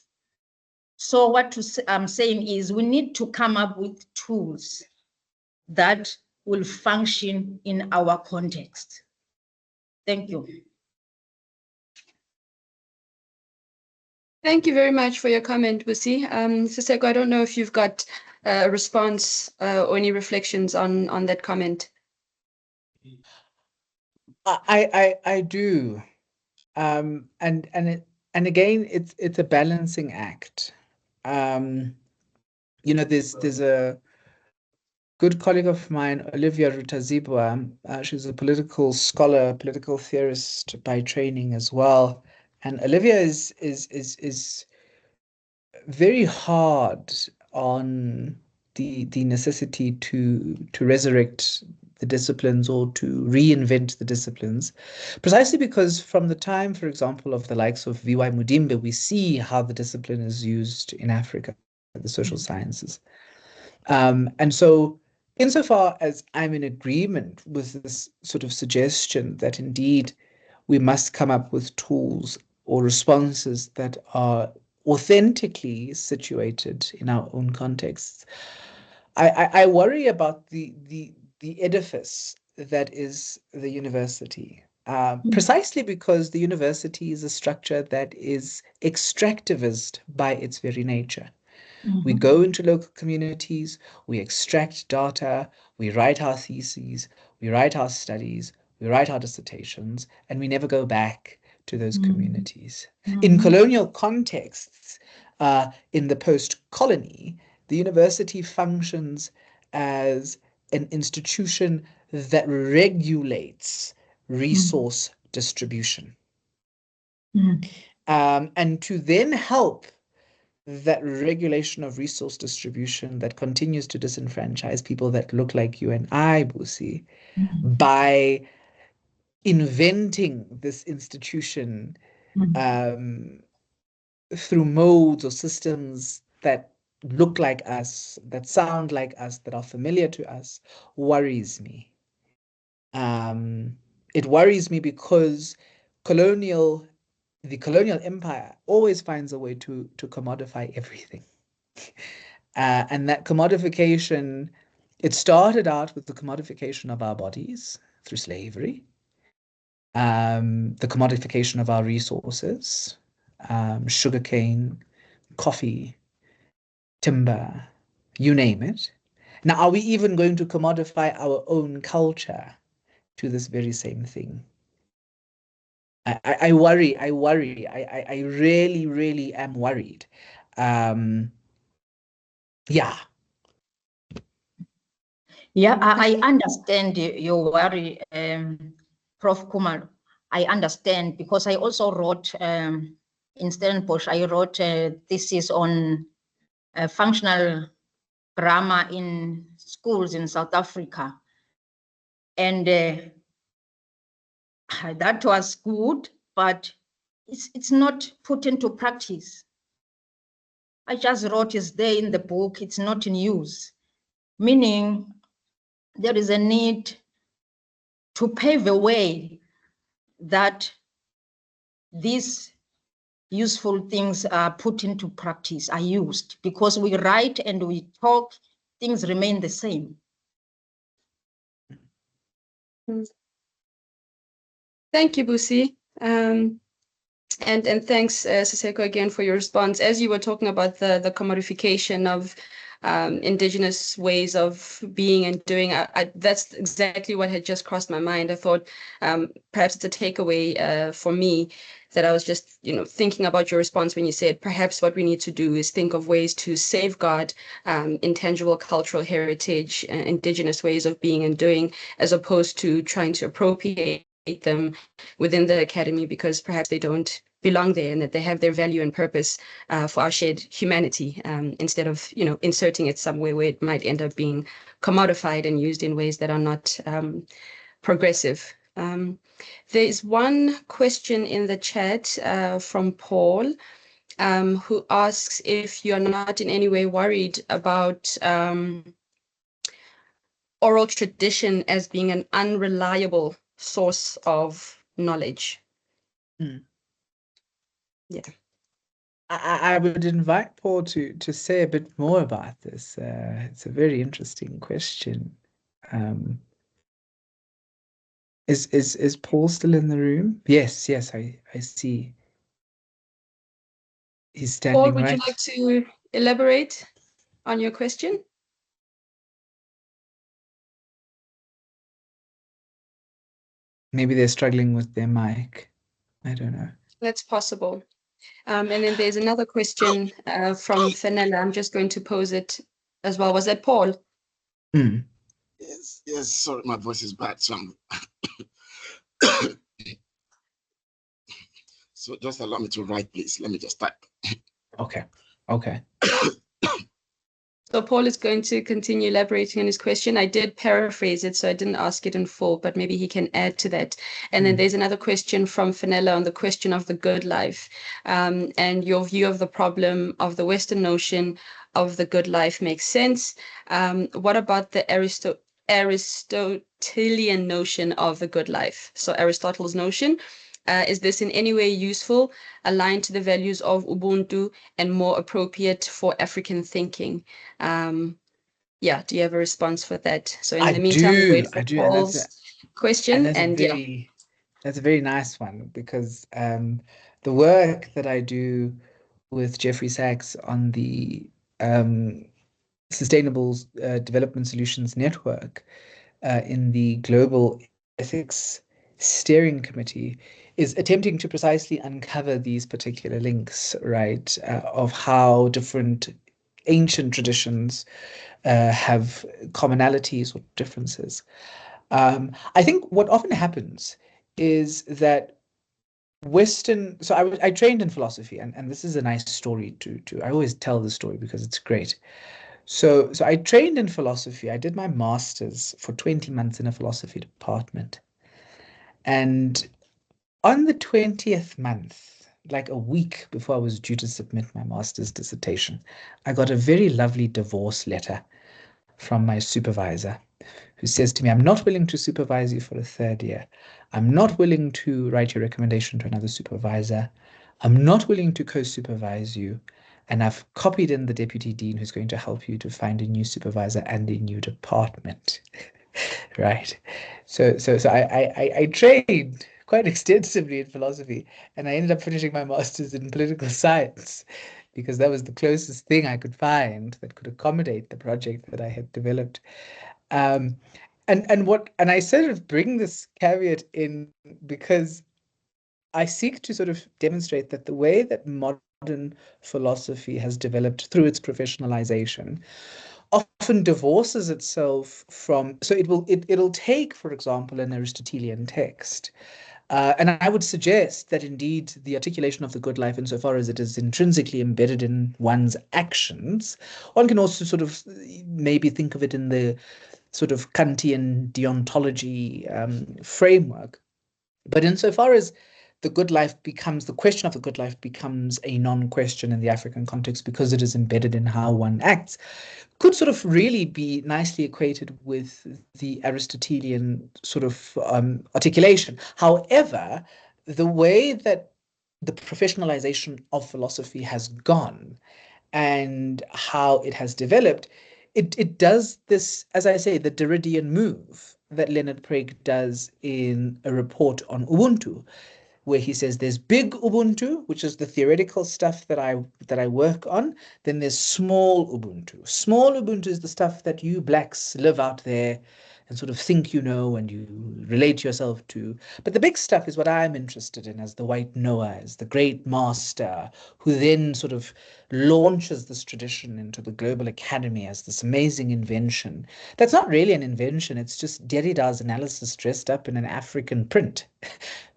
So what I'm saying is we need to come up with tools that will function in our context. Thank you. Thank you very much for your comment, Busi. Siseko, I don't know if you've got a response or any reflections on that comment. I do. And again, it's a balancing act. There's a good colleague of mine, Olivia Rutazibwa. She's a political scholar, political theorist by training as well. And Olivia is very hard on the necessity to resurrect the disciplines or to reinvent the disciplines, precisely because from the time, for example, of the likes of V.Y. Mudimbe, we see how the discipline is used in Africa, the social sciences. And so insofar as I'm in agreement with this sort of suggestion that indeed we must come up with tools or responses that are authentically situated in our own contexts, I worry about the edifice that is the university, precisely because the university is a structure that is extractivist by its very nature. We go into local communities, we extract data, we write our theses, we write our studies, we write our dissertations, and we never go back to those communities. In colonial contexts, in the post-colony, the university functions as an institution that regulates resource distribution. And to then help that regulation of resource distribution that continues to disenfranchise people that look like you and I, Busi, by inventing this institution through modes or systems that look like us, that sound like us, that are familiar to us, worries me. It worries me because the colonial empire always finds a way to commodify everything. And that commodification, it started out with the commodification of our bodies through slavery, the commodification of our resources, sugarcane, coffee, timber, you name it. Now, are we even going to commodify our own culture to this very same thing? I worry, I really, really am worried. Yeah. Yeah, I understand your worry, Prof. Kumalo. I understand because I also wrote in Stellenbosch, I wrote a thesis on functional grammar in schools in South Africa. And that was good, but it's not put into practice. I just wrote it's there in the book, it's not in use, meaning there is a need to pave a way that these useful things are put into practice, are used, because we write and we talk, things remain the same. Thank you, Busi. And thanks, Siseko, again for your response. As you were talking about the commodification of indigenous ways of being and doing, that's exactly what had just crossed my mind. I thought perhaps it's a takeaway for me that I was just, thinking about your response when you said perhaps what we need to do is think of ways to safeguard intangible cultural heritage, indigenous ways of being and doing, as opposed to trying to appropriate them within the academy because perhaps they don't belong there and that they have their value and purpose for our shared humanity instead of inserting it somewhere where it might end up being commodified and used in ways that are not progressive. There's one question in the chat from Paul who asks if you're not in any way worried about oral tradition as being an unreliable source of knowledge. Yeah. I would invite Paul to say a bit more about this. It's a very interesting question. Is Paul still in the room? Yes, I see. He's standing Paul, would right. you like to elaborate on your question? Maybe they're struggling with their mic. I don't know. That's possible. And then there's another question from Fenella. I'm just going to pose it as well. Was that Paul? Yes, sorry, my voice is bad. So, so just allow me to write, please. Let me just type. Okay. So Paul is going to continue elaborating on his question. I did paraphrase it, so I didn't ask it in full, but maybe he can add to that. And then there's another question from Fenella on the question of the good life and your view of the problem of the Western notion of the good life makes sense. What about the Aristotelian notion of the good life? So Aristotle's notion. Is this in any way useful, aligned to the values of Ubuntu, and more appropriate for African thinking? Do you have a response for that? So in the meantime, we wait for Paul's question. And that's a very nice one because the work that I do with Jeffrey Sachs on the Sustainable Development Solutions Network in the Global Ethics Steering Committee is attempting to precisely uncover these particular links, right, of how different ancient traditions have commonalities or differences. I think what often happens is that I trained in philosophy, and this is a nice story to I always tell the story because it's great. So I trained in philosophy. I did my master's for 20 months in a philosophy department. And on the 20th month, like a week before I was due to submit my master's dissertation, I got a very lovely divorce letter from my supervisor who says to me, I'm not willing to supervise you for a third year. I'm not willing to write your recommendation to another supervisor. I'm not willing to co-supervise you. And I've copied in the deputy dean who's going to help you to find a new supervisor and a new department. Right. So I trained quite extensively in philosophy, and I ended up finishing my master's in political science because that was the closest thing I could find that could accommodate the project that I had developed. Um, and I sort of bring this caveat in because I seek to sort of demonstrate that the way that modern philosophy has developed through its professionalization often divorces itself from, so it'll take, for example, an Aristotelian text. And I would suggest that indeed the articulation of the good life, insofar as it is intrinsically embedded in one's actions, one can also sort of maybe think of it in the sort of Kantian deontology framework. But insofar as the question of the good life becomes a non-question in the African context because it is embedded in how one acts, could sort of really be nicely equated with the Aristotelian sort of articulation. However, the way that the professionalization of philosophy has gone and how it has developed, it does this, as I say, the Derridean move that Leonard Prague does in a report on Ubuntu, where he says there's big Ubuntu, which is the theoretical stuff that I work on. Then there's small Ubuntu. Small Ubuntu is the stuff that you blacks live out there and sort of think you know and you relate yourself to. But the big stuff is what I'm interested in as the white Noah, as the great master, who then sort of launches this tradition into the global academy as this amazing invention. That's not really an invention. It's just Derrida's analysis dressed up in an African print.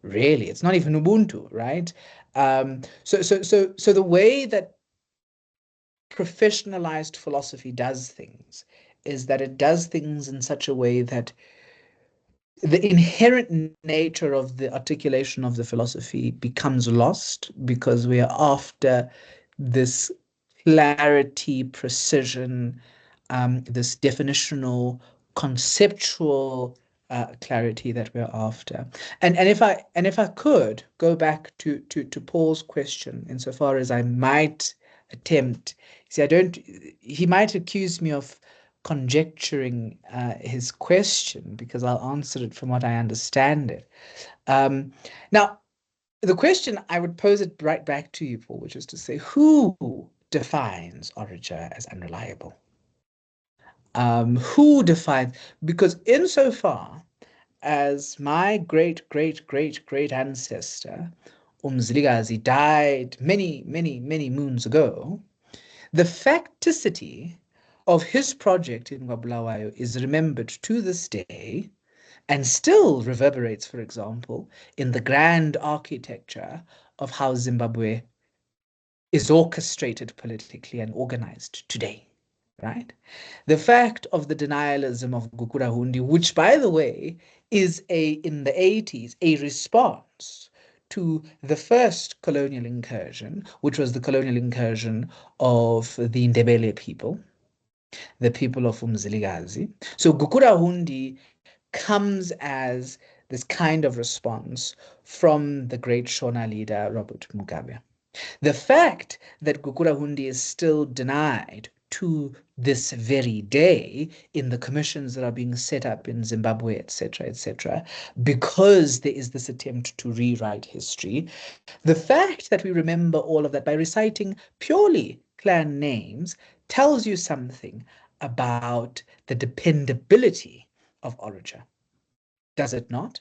Really, it's not even Ubuntu, right? So the way that professionalized philosophy does things is that it does things in such a way that the inherent nature of the articulation of the philosophy becomes lost because we are after this clarity, precision, this definitional, conceptual clarity that we're after. And if I could go back to Paul's question, insofar as I might attempt, see, he might accuse me of conjecturing his question because I'll answer it from what I understand it. Now, the question, I would pose it right back to you, Paul, which is to say, who defines Origer as unreliable? Who defines? Because insofar as my great ancestor, Umzilikazi, died many moons ago, the facticity of his project in Bulawayo is remembered to this day and still reverberates, for example, in the grand architecture of how Zimbabwe is orchestrated politically and organized today, right? The fact of the denialism of Gukurahundi, which, by the way, is in the 80s, a response to the first colonial incursion, which was the colonial incursion of the Ndebele people, the people of Umzilikazi. So Gukurahundi comes as this kind of response from the great Shona leader, Robert Mugabe. The fact that Gukurahundi is still denied to this very day in the commissions that are being set up in Zimbabwe, etc., because there is this attempt to rewrite history. The fact that we remember all of that by reciting purely clan names tells you something about the dependability of Origer. Does it not?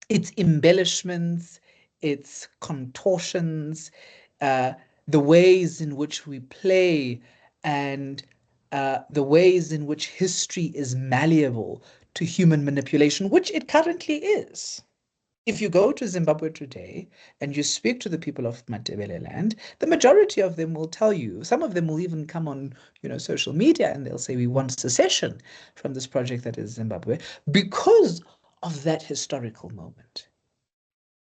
Its embellishments, its contortions, the ways in which we play, and the ways in which history is malleable to human manipulation, which it currently is. If you go to Zimbabwe today and you speak to the people of Matebele land, the majority of them will tell you, some of them will even come on, social media, and they'll say, we want secession from this project that is Zimbabwe, because of that historical moment.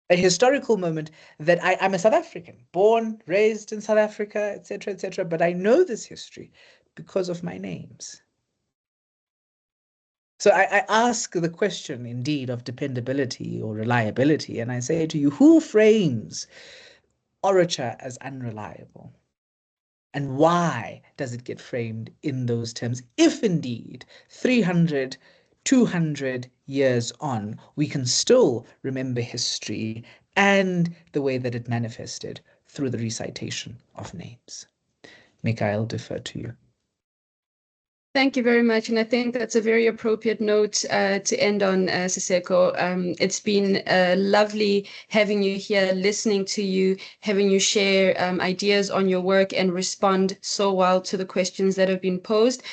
A historical moment that I'm a South African, born, raised in South Africa, etc., but I know this history because of my names. So I ask the question, indeed, of dependability or reliability, and I say to you, who frames orature as unreliable? And why does it get framed in those terms, if indeed 300, 200 years on, we can still remember history and the way that it manifested through the recitation of names? Mika, I'll defer to you. Thank you very much. And I think that's a very appropriate note to end on, Siseko. It's been lovely having you here, listening to you, having you share ideas on your work and respond so well to the questions that have been posed.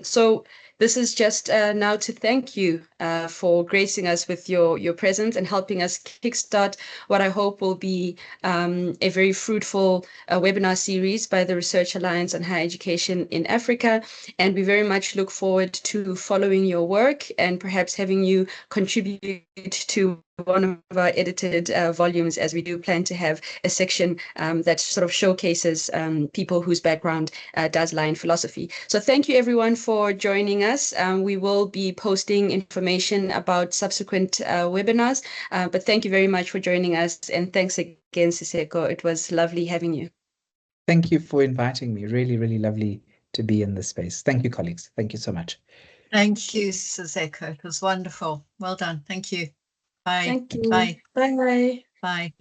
So this is just now to thank you for gracing us with your presence and helping us kickstart what I hope will be a very fruitful webinar series by the Research Alliance on Higher Education in Africa. And we very much look forward to following your work and perhaps having you contribute to one of our edited volumes, as we do plan to have a section that sort of showcases people whose background does lie in philosophy. So thank you everyone for joining us. We will be posting information about subsequent webinars, but thank you very much for joining us, and thanks again, Siseko. It was lovely having you. Thank you for inviting me. Really, really lovely to be in this space. Thank you, colleagues. Thank you so much. Thank you, Siseko. It was wonderful. Well done. Thank you. Bye. Thank you. Bye. Bye. Bye.